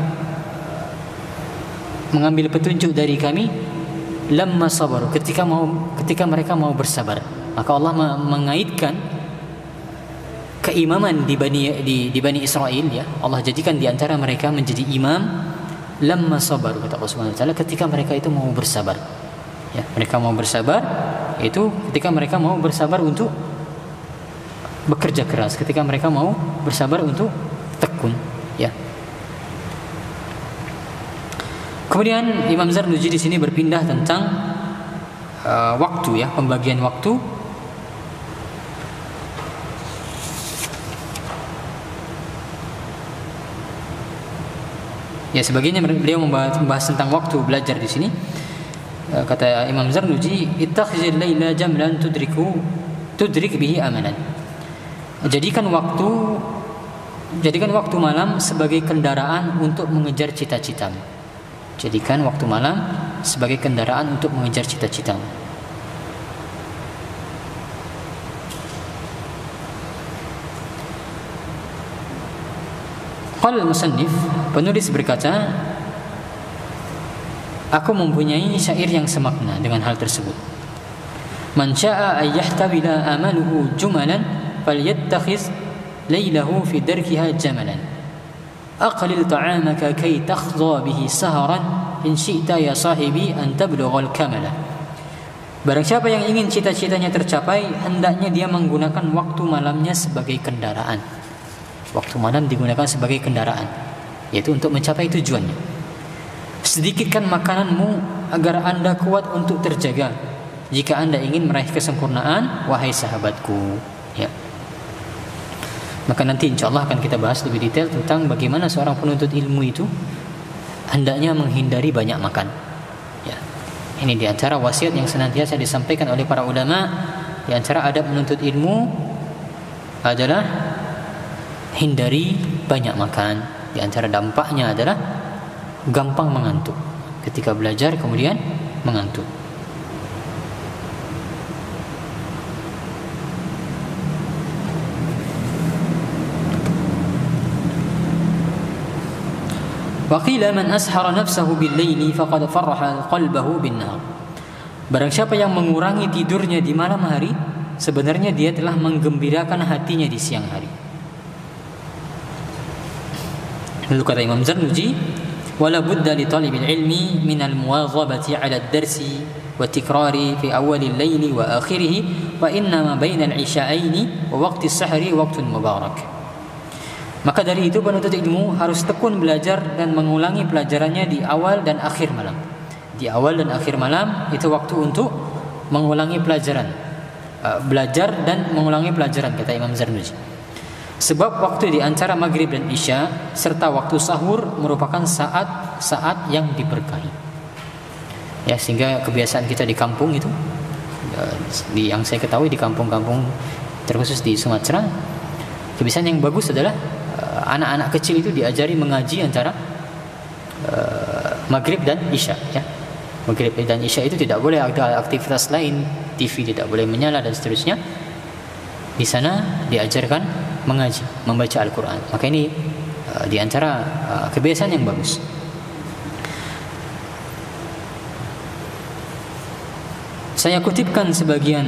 [SPEAKER 1] mengambil petunjuk dari kami, lamma sabaru, ketika mereka mau bersabar. Maka Allah mengaitkan keimaman di Bani Israel, ya. Allah jadikan di antara mereka menjadi imam lamma sabaru, kata Allah Subhanahu wa taala, ketika mereka itu mau bersabar. Ya, mereka mau bersabar itu ketika mereka mau bersabar untuk bekerja keras, ketika mereka mau bersabar untuk tekun, ya. Kemudian Imam Zarnuji di sini berpindah tentang waktu, ya, pembagian waktu. Ya, sebagainya beliau membahas tentang waktu belajar di sini. Kata Imam Zarnuji, ittakhizil laila jamlan tudrik bihi amalan. Jadikan waktu malam sebagai kendaraan untuk mengejar cita-citamu. Jadikan waktu malam sebagai kendaraan untuk mengejar cita-citamu. Qala al-musannif, penulis berkata, Aku mempunyai syair yang semakna dengan hal tersebut. Man syaa ay yahtawila amaluhu jumalan falyattakhiz laylahu fi darkiha jamalan. Aqlil ta'amaka kay takhdha bihi saharan in syi'ta ya sahibi an tablughal kamala. Barang siapa yang ingin cita-citanya tercapai, hendaknya dia menggunakan waktu malamnya sebagai kendaraan. Waktu malam digunakan sebagai kendaraan, yaitu untuk mencapai tujuannya. Sedikitkan makananmu agar Anda kuat untuk terjaga jika Anda ingin meraih kesempurnaan, wahai sahabatku. Ya. Maka nanti insyaAllah akan kita bahas lebih detail tentang bagaimana seorang penuntut ilmu itu hendaknya menghindari banyak makan. Ya. Ini diantara wasiat yang senantiasa disampaikan oleh para ulama. Diantara adab menuntut ilmu adalah hindari banyak makan. Diantara dampaknya adalah gampang mengantuk. Ketika belajar kemudian mengantuk. Waqila man ashara nafsahu bil-laili faqad farraha qalbahu bin-nahar. Barang siapa yang mengurangi tidurnya di malam hari, sebenarnya dia telah menggembirakan hatinya di siang hari. Lalu kata Imam Zarnuji, wala budda li talibil ilmi min al-muwadhabati 'ala ad-darsi wa tikrari fi awwal al-laili wa akhirih, wa inna ma baina al-'isha'aini wa waqti as-sahri waqtun mubarak. Maka dari itu penuntut ilmu harus tekun belajar dan mengulangi pelajarannya di awal dan akhir malam. Di awal dan akhir malam itu waktu untuk mengulangi pelajaran. Belajar dan mengulangi pelajaran, kata Imam Zarnuji. Sebab waktu di antara maghrib dan isya serta waktu sahur merupakan saat-saat yang diberkahi. Ya, sehingga kebiasaan kita di kampung itu, yang saya ketahui di kampung-kampung terkhusus di Sumatera, kebiasaan yang bagus adalah anak-anak kecil itu diajari mengaji antara maghrib dan isya. Ya. Maghrib dan isya itu tidak boleh ada aktivitas lain, TV tidak boleh menyala dan seterusnya. Di sana diajarkan mengaji, membaca Al-Quran. Maka ini di antara kebiasaan yang bagus. Saya kutipkan sebagian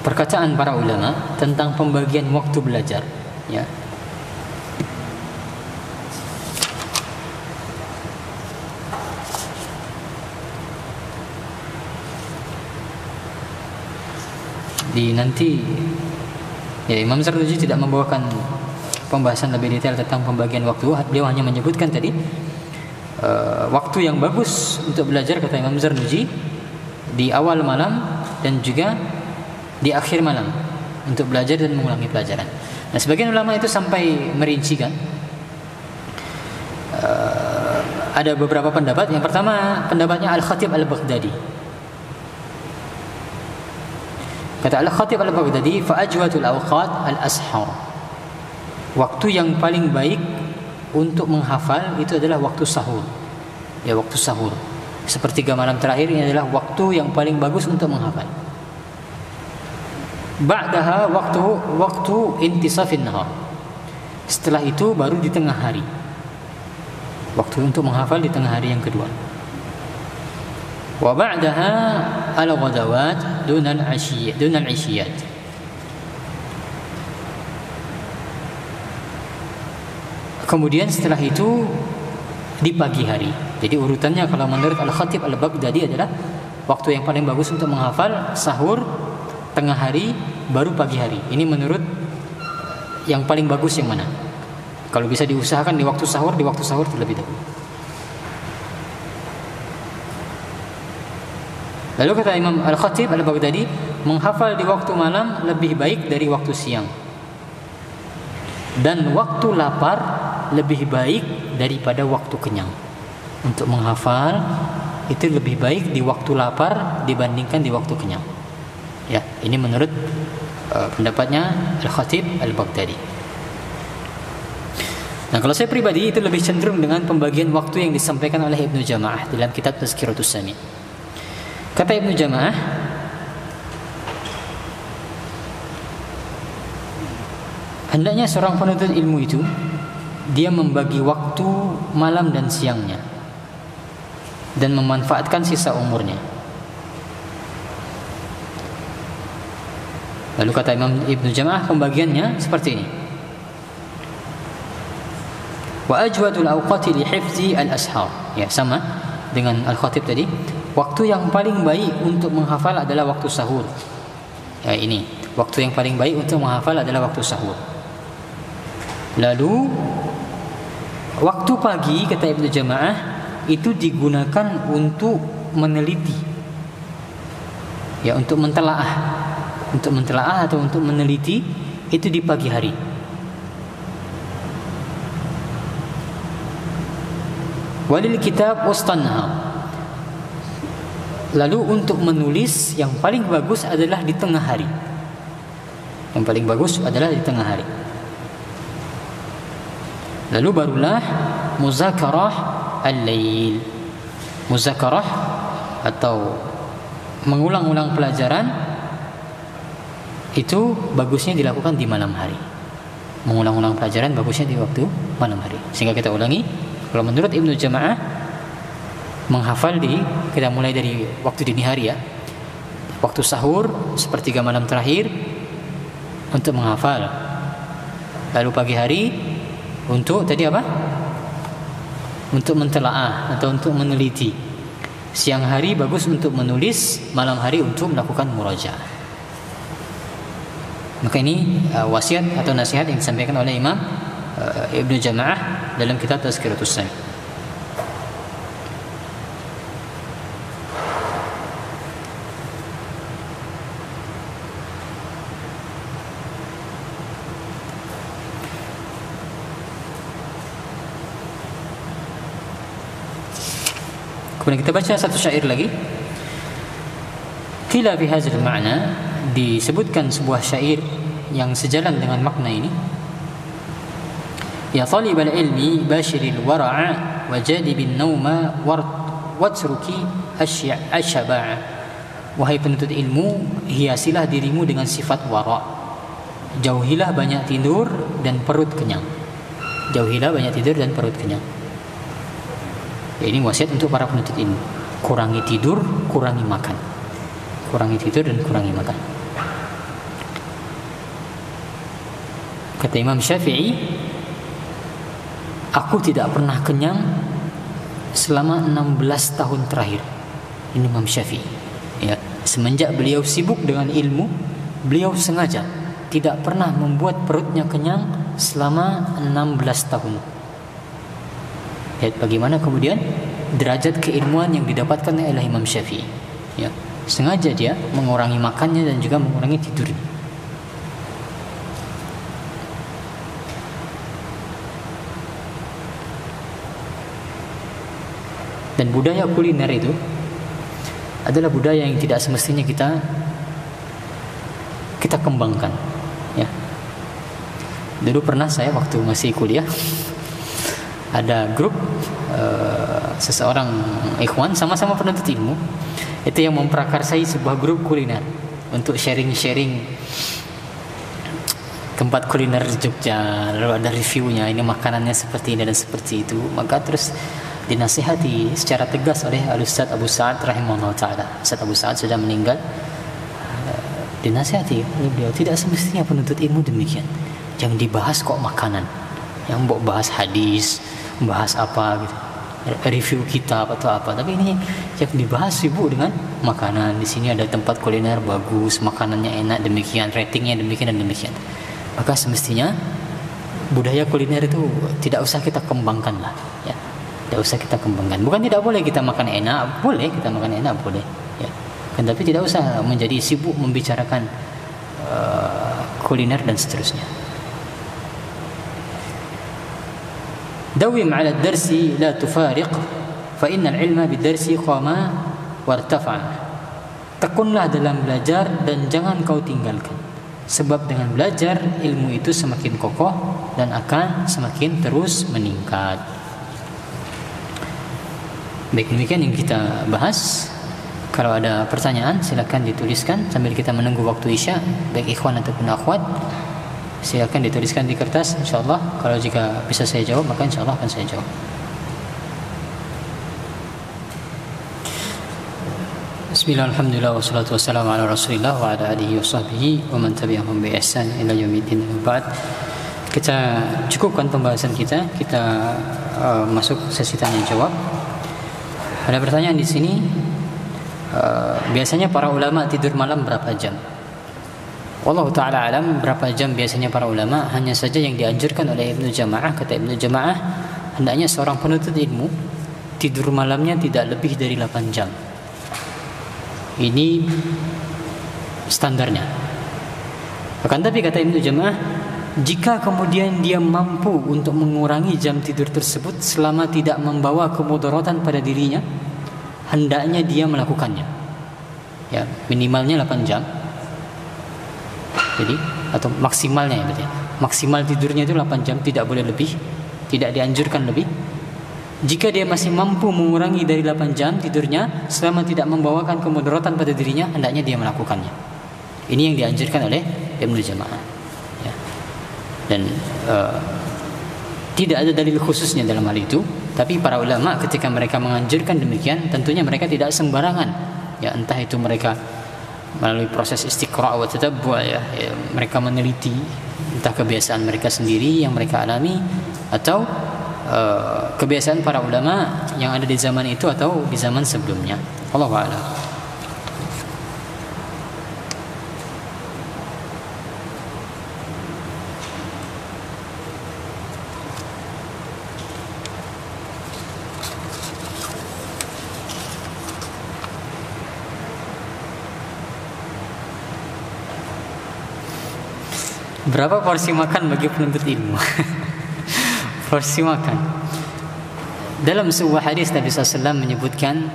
[SPEAKER 1] perkataan para ulama tentang pembagian waktu belajar. Ya. Nanti ya, Imam Zarnuji tidak membawakan pembahasan lebih detail tentang pembagian waktu. Beliau hanya menyebutkan tadi waktu yang bagus untuk belajar, kata Imam Zarnuji, di awal malam dan juga di akhir malam untuk belajar dan mengulangi pelajaran. Nah, sebagian ulama itu sampai merincikan. Ada beberapa pendapat. Yang pertama pendapatnya Al-Khatib Al-Baghdadi. Kata Al-Khatib Al-Baghdadi, fa'ajwatul awqat al-ashar. Waktu yang paling baik untuk menghafal itu adalah waktu sahur. Ya, waktu sahur. Sepertiga malam terakhir ini adalah waktu yang paling bagus untuk menghafal. Ba'daha waktu intisafin nahar. Setelah itu baru di tengah hari. Waktu untuk menghafal di tengah hari yang kedua. Wa ba'daha al-ghadawat dunal 'ishiyat. Kemudian setelah itu di pagi hari. Jadi urutannya kalau menurut Al-Khatib Al-Baghdadi adalah waktu yang paling bagus untuk menghafal sahur, tengah hari, baru pagi hari. Ini menurut yang paling bagus yang mana? Kalau bisa diusahakan di waktu sahur terlebih dahulu. Lalu kata Imam Al-Khatib Al-Baghdadi, menghafal di waktu malam lebih baik dari waktu siang. Dan waktu lapar lebih baik daripada waktu kenyang. Untuk menghafal itu lebih baik di waktu lapar dibandingkan di waktu kenyang. Ya, ini menurut pendapatnya Al-Khatib Al-Baghdadi. Nah, kalau saya pribadi itu lebih cenderung dengan pembagian waktu yang disampaikan oleh Ibnu Jama'ah dalam kitab Tazkiratus Sami'. Kata Ibnu Jama'ah, hendaknya seorang penuntut ilmu itu dia membagi waktu malam dan siangnya dan memanfaatkan sisa umurnya. Lalu kata Imam Ibnu Jama'ah, pembagiannya seperti ini. Wa ajwadul awqati li hifzi al-ashar. Ya, sama dengan Al-Khatib tadi. Waktu yang paling baik untuk menghafal adalah waktu sahur. Ya, ini. Waktu yang paling baik untuk menghafal adalah waktu sahur. Lalu waktu pagi kata Ibnu Jama'ah itu digunakan untuk meneliti. Ya, untuk mentelaah. Untuk mentelaah atau untuk meneliti itu di pagi hari. Walil kitab wastanha. Lalu untuk menulis yang paling bagus adalah di tengah hari. Yang paling bagus adalah di tengah hari. Lalu barulah muzakarah al-lail. Muzakarah atau mengulang-ulang pelajaran itu bagusnya dilakukan di malam hari. Mengulang-ulang pelajaran bagusnya di waktu malam hari. Sehingga kita ulangi, kalau menurut Ibnu Jama'ah, menghafal kita mulai dari waktu dini hari ya. Waktu sahur sepertiga malam terakhir untuk menghafal. Lalu pagi hari untuk tadi apa? Untuk mentelaah atau untuk meneliti. Siang hari bagus untuk menulis, malam hari untuk melakukan murajaah. Maka ini wasiat atau nasihat yang disampaikan oleh Imam Ibnu Jama'ah dalam kitab Tazkiratus Sami. Kemudian kita baca satu syair lagi. Qila fi hadzal ma'na, disebutkan sebuah syair yang sejalan dengan makna ini. Ya talibal ilmi bashiril wara'a wajadibin nauma watruki asyaba'a. Wahai penuntut ilmu, hiasilah dirimu dengan sifat wara'. Jauhilah banyak tidur dan perut kenyang. Jauhilah banyak tidur dan perut kenyang. Ya, ini wasiat untuk para penuntut ilmu. Kurangi tidur, kurangi makan. Kurangi tidur dan kurangi makan. Kata Imam Syafi'i, aku tidak pernah kenyang selama 16 tahun terakhir. Ini Imam Syafi'i. Ya, semenjak beliau sibuk dengan ilmu, beliau sengaja tidak pernah membuat perutnya kenyang selama 16 tahun. Lihat bagaimana kemudian derajat keilmuan yang didapatkan oleh Imam Syafi'i. Ya, sengaja dia mengurangi makannya dan juga mengurangi tidurnya. Dan budaya kuliner itu adalah budaya yang tidak semestinya kita kembangkan. Ya. Dulu pernah saya waktu masih kuliah ada grup seseorang ikhwan sama-sama penuntut ilmu itu yang memprakarsai sebuah grup kuliner untuk sharing-sharing tempat kuliner di Jogja, lalu ada reviewnya, ini makanannya seperti ini dan seperti itu. Maka terus dinasihati secara tegas oleh Al-Ustaz Abu Sa'ad rahimahullah ta'ala. Ustaz Abu Sa'ad sudah meninggal. Dinasihati oleh beliau, tidak semestinya penuntut ilmu demikian. Yang dibahas kok makanan, yang bahas hadis, bahas apa gitu, review kitab atau apa. Tapi ini yang dibahas sibuk dengan makanan. Di sini ada tempat kuliner bagus, makanannya enak demikian, ratingnya demikian dan demikian. Maka semestinya budaya kuliner itu tidak usah kita kembangkan lah, ya. Tidak usah kita kembangkan. Bukan tidak boleh kita makan enak, boleh kita makan enak, boleh. Ya. Kan, tapi tidak usah menjadi sibuk membicarakan kuliner dan seterusnya. Dawim 'ala ad-darsi la tufariq fa innal 'ilma bid-darsi qama wartafa'a. Tekunlah dalam belajar dan jangan kau tinggalkan. Sebab dengan belajar ilmu itu semakin kokoh dan akan semakin terus meningkat. Baik, demikian yang kita bahas. Kalau ada pertanyaan silakan dituliskan sambil kita menunggu waktu Isya, baik ikhwan ataupun akhwat. silakan dituliskan di kertas. Insyaallah kalau jika bisa saya jawab maka insyaallah akan saya jawab. Bismillah, alhamdulillah, wassalatu wassalamu ala rasulillah wa ala alihi wa sahbihi wa man tabi'ahum bi ihsan ila yaumiddin. Ba'd. Kita cukupkan pembahasan kita masuk sesi tanya jawab. Ada pertanyaan di sini, biasanya para ulama tidur malam berapa jam? Wallahu ta'ala alam berapa jam biasanya para ulama. Hanya saja yang dianjurkan oleh Ibnu Jama'ah, kata Ibnu Jama'ah, hendaknya seorang penuntut ilmu tidur malamnya tidak lebih dari 8 jam. Ini standarnya. Akan tapi kata Ibnu Jama'ah, jika kemudian dia mampu untuk mengurangi jam tidur tersebut selama tidak membawa kemudaratan pada dirinya, hendaknya dia melakukannya. Ya, minimalnya 8 jam. Jadi atau maksimalnya ya berarti. Maksimal tidurnya itu 8 jam, tidak boleh lebih, tidak dianjurkan lebih. Jika dia masih mampu mengurangi dari 8 jam tidurnya selama tidak membawakan kemudaratan pada dirinya, hendaknya dia melakukannya. Ini yang dianjurkan oleh Ibnu Jama'ah. Ya. Dan tidak ada dalil khususnya dalam hal itu, tapi para ulama ketika mereka menganjurkan demikian, tentunya mereka tidak sembarangan. Ya, entah itu mereka melalui proses istiqra' wa tatabbu' ya, mereka meneliti entah kebiasaan mereka sendiri yang mereka alami atau kebiasaan para ulama yang ada di zaman itu atau di zaman sebelumnya. Allahu a'lam. Berapa porsi makan bagi penuntut ilmu? Porsi makan. Dalam sebuah hadis Nabi SAW menyebutkan,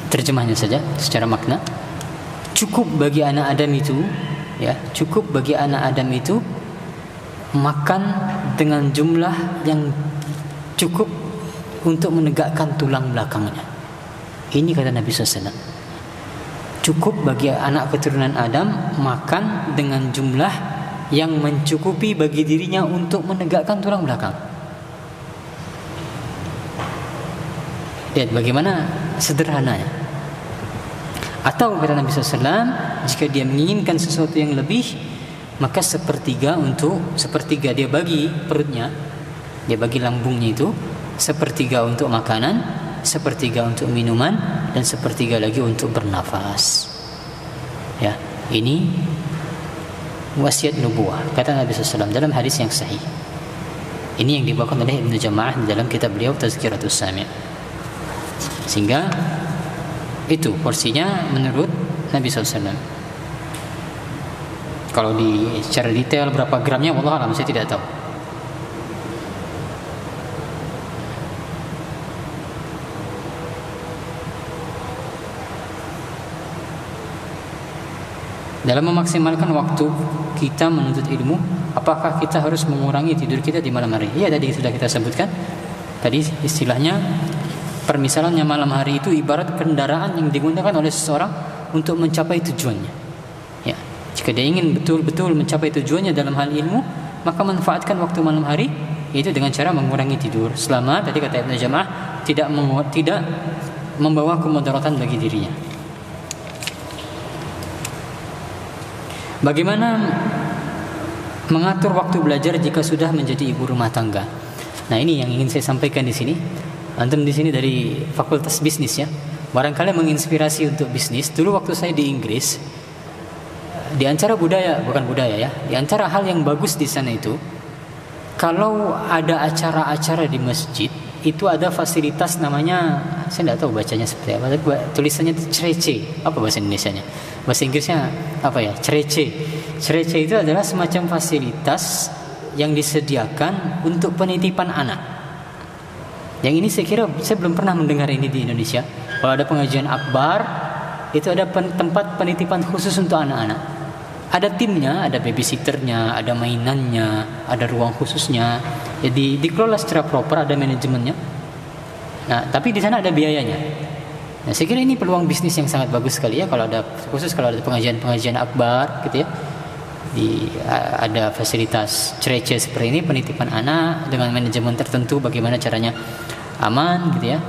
[SPEAKER 1] terjemahnya saja secara makna, cukup bagi anak Adam itu, ya, cukup bagi anak Adam itu makan dengan jumlah yang cukup untuk menegakkan tulang belakangnya. Ini kata Nabi SAW. Cukup bagi anak keturunan Adam makan dengan jumlah yang mencukupi bagi dirinya untuk menegakkan tulang belakang. Lihat bagaimana sederhananya. Atau kata Nabi SAW, jika dia menginginkan sesuatu yang lebih, maka sepertiga dia bagi perutnya, dia bagi lambungnya itu, sepertiga untuk makanan, sepertiga untuk minuman, dan sepertiga lagi untuk bernafas. Ya, ini wasiat nubuwah kata Nabi SAW dalam hadis yang sahih. Ini yang dibawakan oleh Ibnu Jama'ah di dalam kitab beliau Tazkiratus Sami'. Sehingga itu porsinya menurut Nabi SAW. Kalau secara detail berapa gramnya, wallahu a'lam, saya tidak tahu. Dalam memaksimalkan waktu kita menuntut ilmu, apakah kita harus mengurangi tidur kita di malam hari? Iya, tadi sudah kita sebutkan. Tadi istilahnya, permisalannya malam hari itu ibarat kendaraan yang digunakan oleh seseorang untuk mencapai tujuannya. Ya, jika dia ingin betul-betul mencapai tujuannya dalam hal ilmu, maka manfaatkan waktu malam hari itu dengan cara mengurangi tidur. Selama tadi kata Ibnu Jama'ah tidak membawa kemudaratan bagi dirinya. Bagaimana mengatur waktu belajar jika sudah menjadi ibu rumah tangga? Nah, ini yang ingin saya sampaikan di sini. Antum di sini dari Fakultas Bisnis ya. Barangkali menginspirasi untuk bisnis. Dulu waktu saya di Inggris, di antara di antara hal yang bagus di sana itu, kalau ada acara-acara di masjid, itu ada fasilitas namanya, saya tidak tahu bacanya seperti apa, tulisannya itu cerece. Apa bahasa Indonesianya? Bahasa Inggrisnya apa ya? Cerece. Cerece itu adalah semacam fasilitas yang disediakan untuk penitipan anak. Yang ini saya kira saya belum pernah mendengar ini di Indonesia. Kalau ada pengajian akbar, itu ada tempat penitipan khusus untuk anak-anak. Ada timnya, ada babysitternya, ada mainannya, ada ruang khususnya. Jadi dikelola secara proper, ada manajemennya. Nah, tapi di sana ada biayanya. Nah, saya kira ini peluang bisnis yang sangat bagus sekali ya, kalau ada, khusus kalau ada pengajian-pengajian akbar gitu ya, ada fasilitas cerece seperti ini, penitipan anak dengan manajemen tertentu, bagaimana caranya aman gitu ya.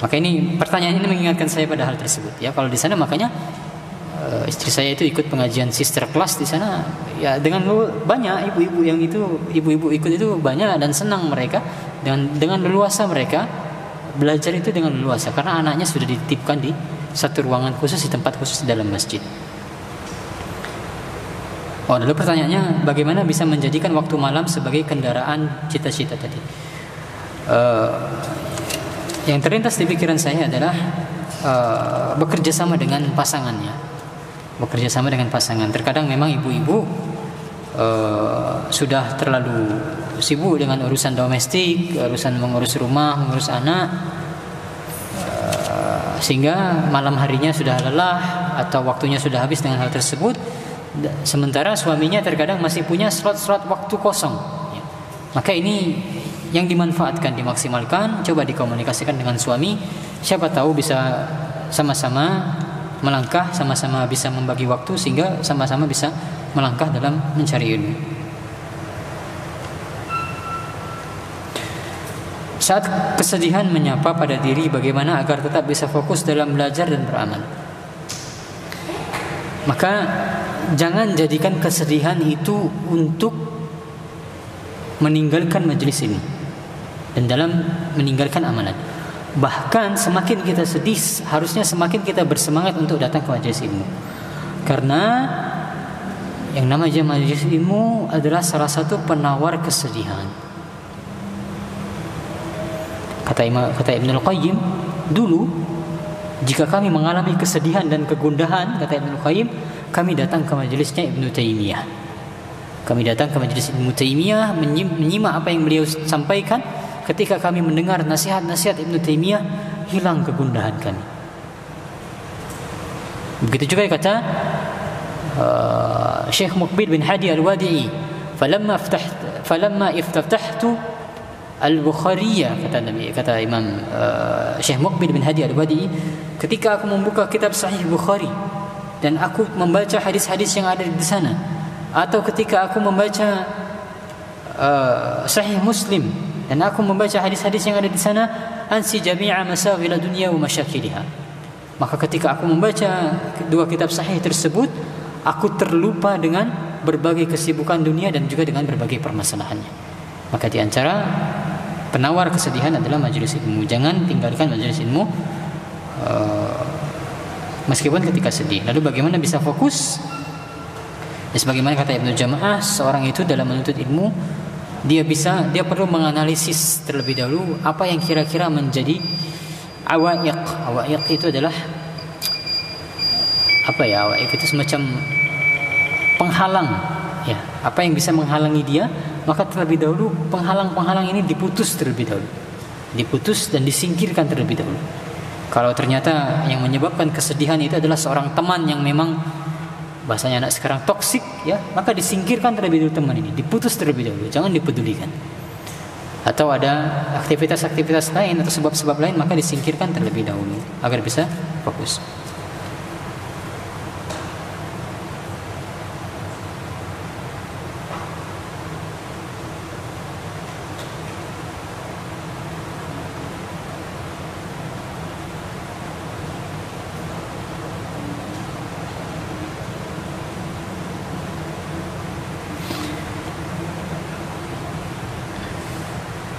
[SPEAKER 1] Maka ini pertanyaan ini mengingatkan saya pada hal tersebut ya. Kalau di sana makanya istri saya itu ikut pengajian sister class di sana ya, dengan banyak ibu-ibu yang itu, ibu-ibu ikut itu banyak dan senang mereka, dengan leluasa mereka belajar itu dengan leluasa karena anaknya sudah dititipkan di satu ruangan khusus, di tempat khusus di dalam masjid. Oh, lalu pertanyaannya, bagaimana bisa menjadikan waktu malam sebagai kendaraan cita-cita tadi? Yang terlintas di pikiran saya adalah bekerja sama dengan pasangannya. Bekerja sama dengan pasangan. Terkadang memang ibu-ibu sudah terlalu sibuk dengan urusan domestik, urusan mengurus rumah, mengurus anak, sehingga malam harinya sudah lelah atau waktunya sudah habis dengan hal tersebut. Sementara suaminya terkadang masih punya slot-slot waktu kosong ya. Maka ini yang dimanfaatkan, dimaksimalkan, coba dikomunikasikan dengan suami, siapa tahu bisa sama-sama melangkah, sama-sama bisa membagi waktu sehingga sama-sama bisa melangkah dalam mencari ilmu. Saat kesedihan menyapa pada diri, bagaimana agar tetap bisa fokus dalam belajar dan beramal? Maka jangan jadikan kesedihan itu untuk meninggalkan majelis ini dan dalam meninggalkan amalan. Bahkan semakin kita sedih, harusnya semakin kita bersemangat untuk datang ke majelis ilmu. Karena yang namanya majelis ilmu adalah salah satu penawar kesedihan. Kata Ibnul Qayyim, dulu jika kami mengalami kesedihan dan kegundahan, kata Ibnul Qayyim, kami datang ke majelisnya Ibnu Taimiyah. Kami datang ke majelis Ibnu Taimiyah, menyimak apa yang beliau sampaikan. Ketika kami mendengar nasihat-nasihat Ibnu Taimiyah, hilang kegundahan kami. Begitu juga kata Syekh Muqbil bin Hadi Al-Wadi'i, falamma iftaftahtu Al-Bukhariyah, kata Imam Syekh Muqbil bin Hadi Al-Wadi'i, ketika aku membuka kitab Sahih Bukhari dan aku membaca hadis-hadis yang ada di sana, atau ketika aku membaca Sahih Muslim dan aku membaca hadis-hadis yang ada di sana, ansi jami'a masaghil dunya wa masyakiliha. Maka ketika aku membaca dua kitab sahih tersebut, aku terlupa dengan berbagai kesibukan dunia dan juga dengan berbagai permasalahannya. Maka di antara penawar kesedihan adalah majelis ilmu. Jangan tinggalkan majelis ilmu meskipun ketika sedih. Lalu bagaimana bisa fokus? Ya, sebagaimana kata Ibnu Jama'ah, seorang itu dalam menuntut ilmu, dia perlu menganalisis terlebih dahulu apa yang kira-kira menjadi awaiq. Awaiq itu adalah apa ya? Awaiq itu semacam penghalang ya, apa yang bisa menghalangi dia. Maka terlebih dahulu penghalang-penghalang ini diputus terlebih dahulu. Diputus dan disingkirkan terlebih dahulu. Kalau ternyata yang menyebabkan kesedihan itu adalah seorang teman yang memang bahasanya anak sekarang toksik ya, maka disingkirkan terlebih dahulu teman ini, diputus terlebih dahulu, jangan dipedulikan. Atau ada aktivitas-aktivitas lain atau sebab-sebab lain, maka disingkirkan terlebih dahulu agar bisa fokus.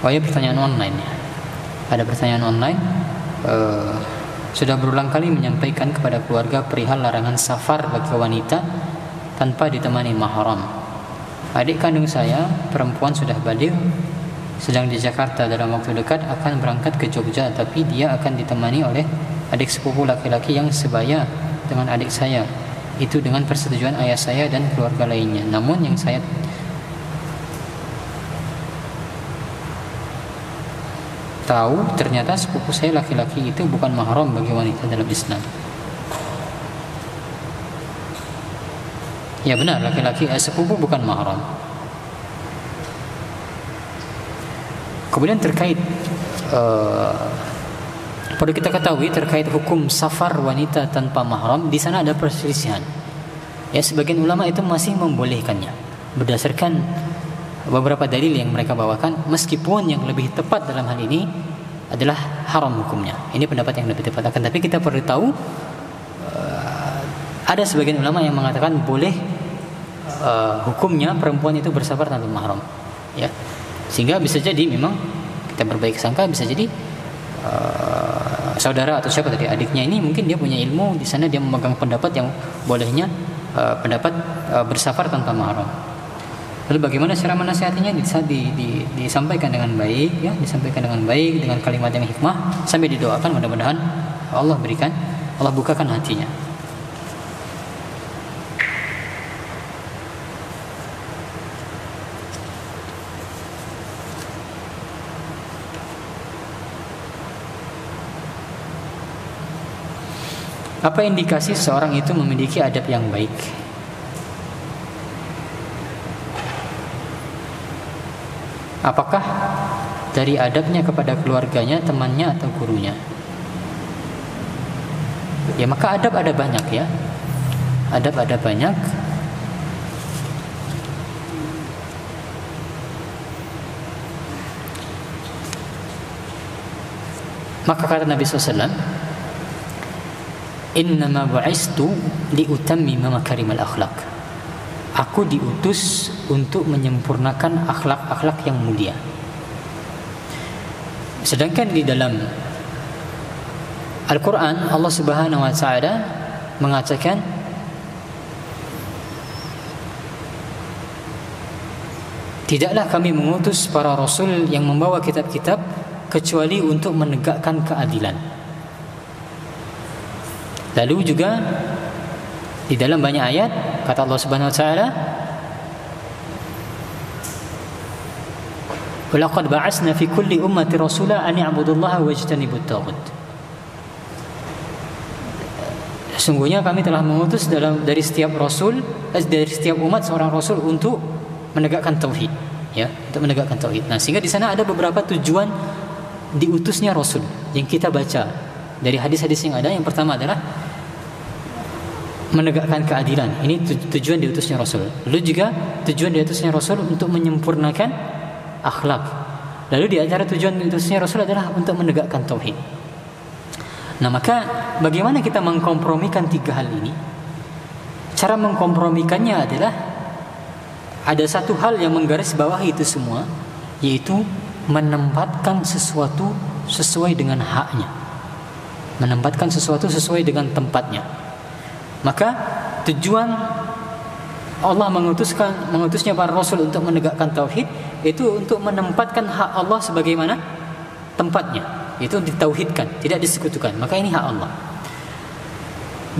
[SPEAKER 1] Oh ya, pertanyaan online ya. Ada pertanyaan online. Sudah berulang kali menyampaikan kepada keluarga perihal larangan safar bagi wanita tanpa ditemani mahram. Adik kandung saya perempuan sudah baligh, sedang di Jakarta, dalam waktu dekat akan berangkat ke Jogja, tapi dia akan ditemani oleh adik sepupu laki-laki yang sebaya dengan adik saya. Itu dengan persetujuan ayah saya dan keluarga lainnya. Namun yang saya tahu, ternyata sepupu saya laki-laki itu bukan mahram bagi wanita dalam Islam. Ya benar, laki-laki sepupu bukan mahram. Kemudian terkait Perlu kita ketahui terkait hukum safar wanita tanpa mahram, di sana ada perselisihan. Ya, sebagian ulama itu masih membolehkannya berdasarkan beberapa dalil yang mereka bawakan, meskipun yang lebih tepat dalam hal ini adalah haram hukumnya. Ini pendapat yang lebih tepat. Akan tapi kita perlu tahu ada sebagian ulama yang mengatakan boleh hukumnya perempuan itu bersafar tanpa mahram. Ya, sehingga bisa jadi memang kita berbaik sangka, bisa jadi saudara atau siapa tadi adiknya ini mungkin dia punya ilmu di sana, dia memegang pendapat yang bolehnya pendapat bersafar tanpa mahram. Lalu bagaimana cara menasihatinya? Disampaikan dengan baik, ya, disampaikan dengan baik dengan kalimat yang hikmah sambil didoakan, mudah-mudahan Allah bukakan hatinya. Apa indikasi seorang itu memiliki adab yang baik? Apakah dari adabnya kepada keluarganya, temannya, atau gurunya? Ya, maka adab ada banyak, ya. Adab ada banyak. Maka kata Nabi SAW, innama bu'istu liutammima makarimal akhlak. Aku diutus untuk menyempurnakan akhlak-akhlak yang mulia. Sedangkan di dalam Al-Quran Allah Subhanahu wa Ta'ala mengatakan, tidaklah kami mengutus para rasul yang membawa kitab-kitab kecuali untuk menegakkan keadilan. Lalu juga di dalam banyak ayat kata Allah Subhanahu wa Ta'ala, walaqad ba'atsna fi kulli ummati rasula an ya'budullaha wajtanibut taghut. Sesungguhnya kami telah mengutus dari setiap umat seorang rasul untuk menegakkan tauhid, ya, untuk menegakkan tauhid. Nah, sehingga di sana ada beberapa tujuan diutusnya rasul yang kita baca dari hadis-hadis yang ada. Yang pertama adalah menegakkan keadilan. Ini tujuan diutusnya Rasul. Lalu juga tujuan diutusnya Rasul untuk menyempurnakan akhlak. Lalu di antara tujuan diutusnya Rasul adalah untuk menegakkan tauhid. Nah, maka bagaimana kita mengkompromikan tiga hal ini? Cara mengkompromikannya adalah ada satu hal yang menggarisbawahi itu semua, yaitu menempatkan sesuatu sesuai dengan haknya. Menempatkan sesuatu sesuai dengan tempatnya. Maka tujuan Allah mengutusnya para rasul untuk menegakkan tauhid itu untuk menempatkan hak Allah sebagaimana tempatnya, itu ditauhidkan, tidak disekutukan. Maka ini hak Allah.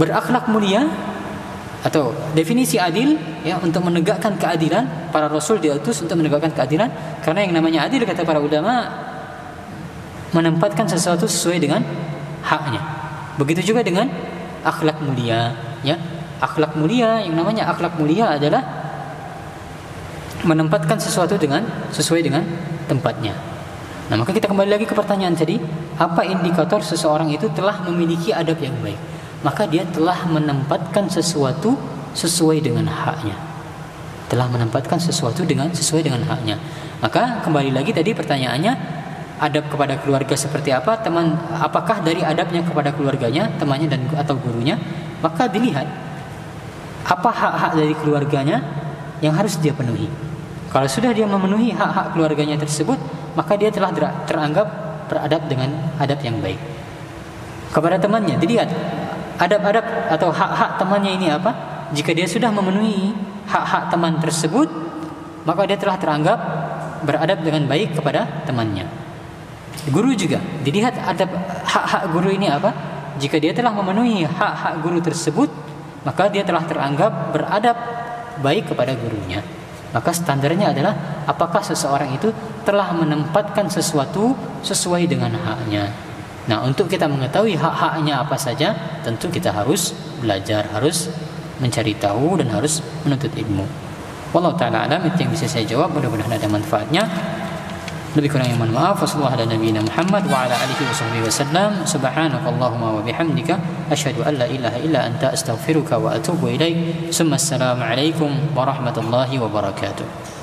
[SPEAKER 1] Berakhlak mulia atau definisi adil, ya, untuk menegakkan keadilan. Para rasul diutus untuk menegakkan keadilan, karena yang namanya adil kata para ulama menempatkan sesuatu sesuai dengan haknya. Begitu juga dengan akhlak mulia, ya. Akhlak mulia, yang namanya akhlak mulia adalah menempatkan sesuatu sesuai dengan tempatnya. Nah, maka kita kembali lagi ke pertanyaan tadi, apa indikator seseorang itu telah memiliki adab yang baik? Maka dia telah menempatkan sesuatu sesuai dengan haknya. Telah menempatkan sesuatu sesuai dengan haknya. Maka kembali lagi tadi pertanyaannya, adab kepada keluarga seperti apa? Apakah dari adabnya kepada keluarganya, temannya atau gurunya? Maka dilihat apa hak-hak dari keluarganya yang harus dia penuhi. Kalau sudah dia memenuhi hak-hak keluarganya tersebut, maka dia telah teranggap beradab dengan adab yang baik. Kepada temannya, dilihat adab-adab atau hak-hak temannya ini apa. Jika dia sudah memenuhi hak-hak teman tersebut, maka dia telah teranggap beradab dengan baik kepada temannya. Guru juga, dilihat adab hak-hak guru ini apa. Jika dia telah memenuhi hak-hak guru tersebut, maka dia telah teranggap beradab baik kepada gurunya. Maka standarnya adalah apakah seseorang itu telah menempatkan sesuatu sesuai dengan haknya. Nah, untuk kita mengetahui hak-haknya apa saja, tentu kita harus belajar, harus mencari tahu, dan harus menuntut ilmu. Wallahu ta'ala alam, itu yang bisa saya jawab. Mudah-mudahan ada manfaatnya. Lebih kurang yang mohon maaf. Wassallallahu ala nabiyyina Muhammad wa ala alihi wa sahbihi wasallam. Subhanakallahumma wa bihamdika asyhadu an la ilaha illa anta astaghfiruka wa atubu ilaik. Assalamu alaikum warahmatullahi wabarakatuh.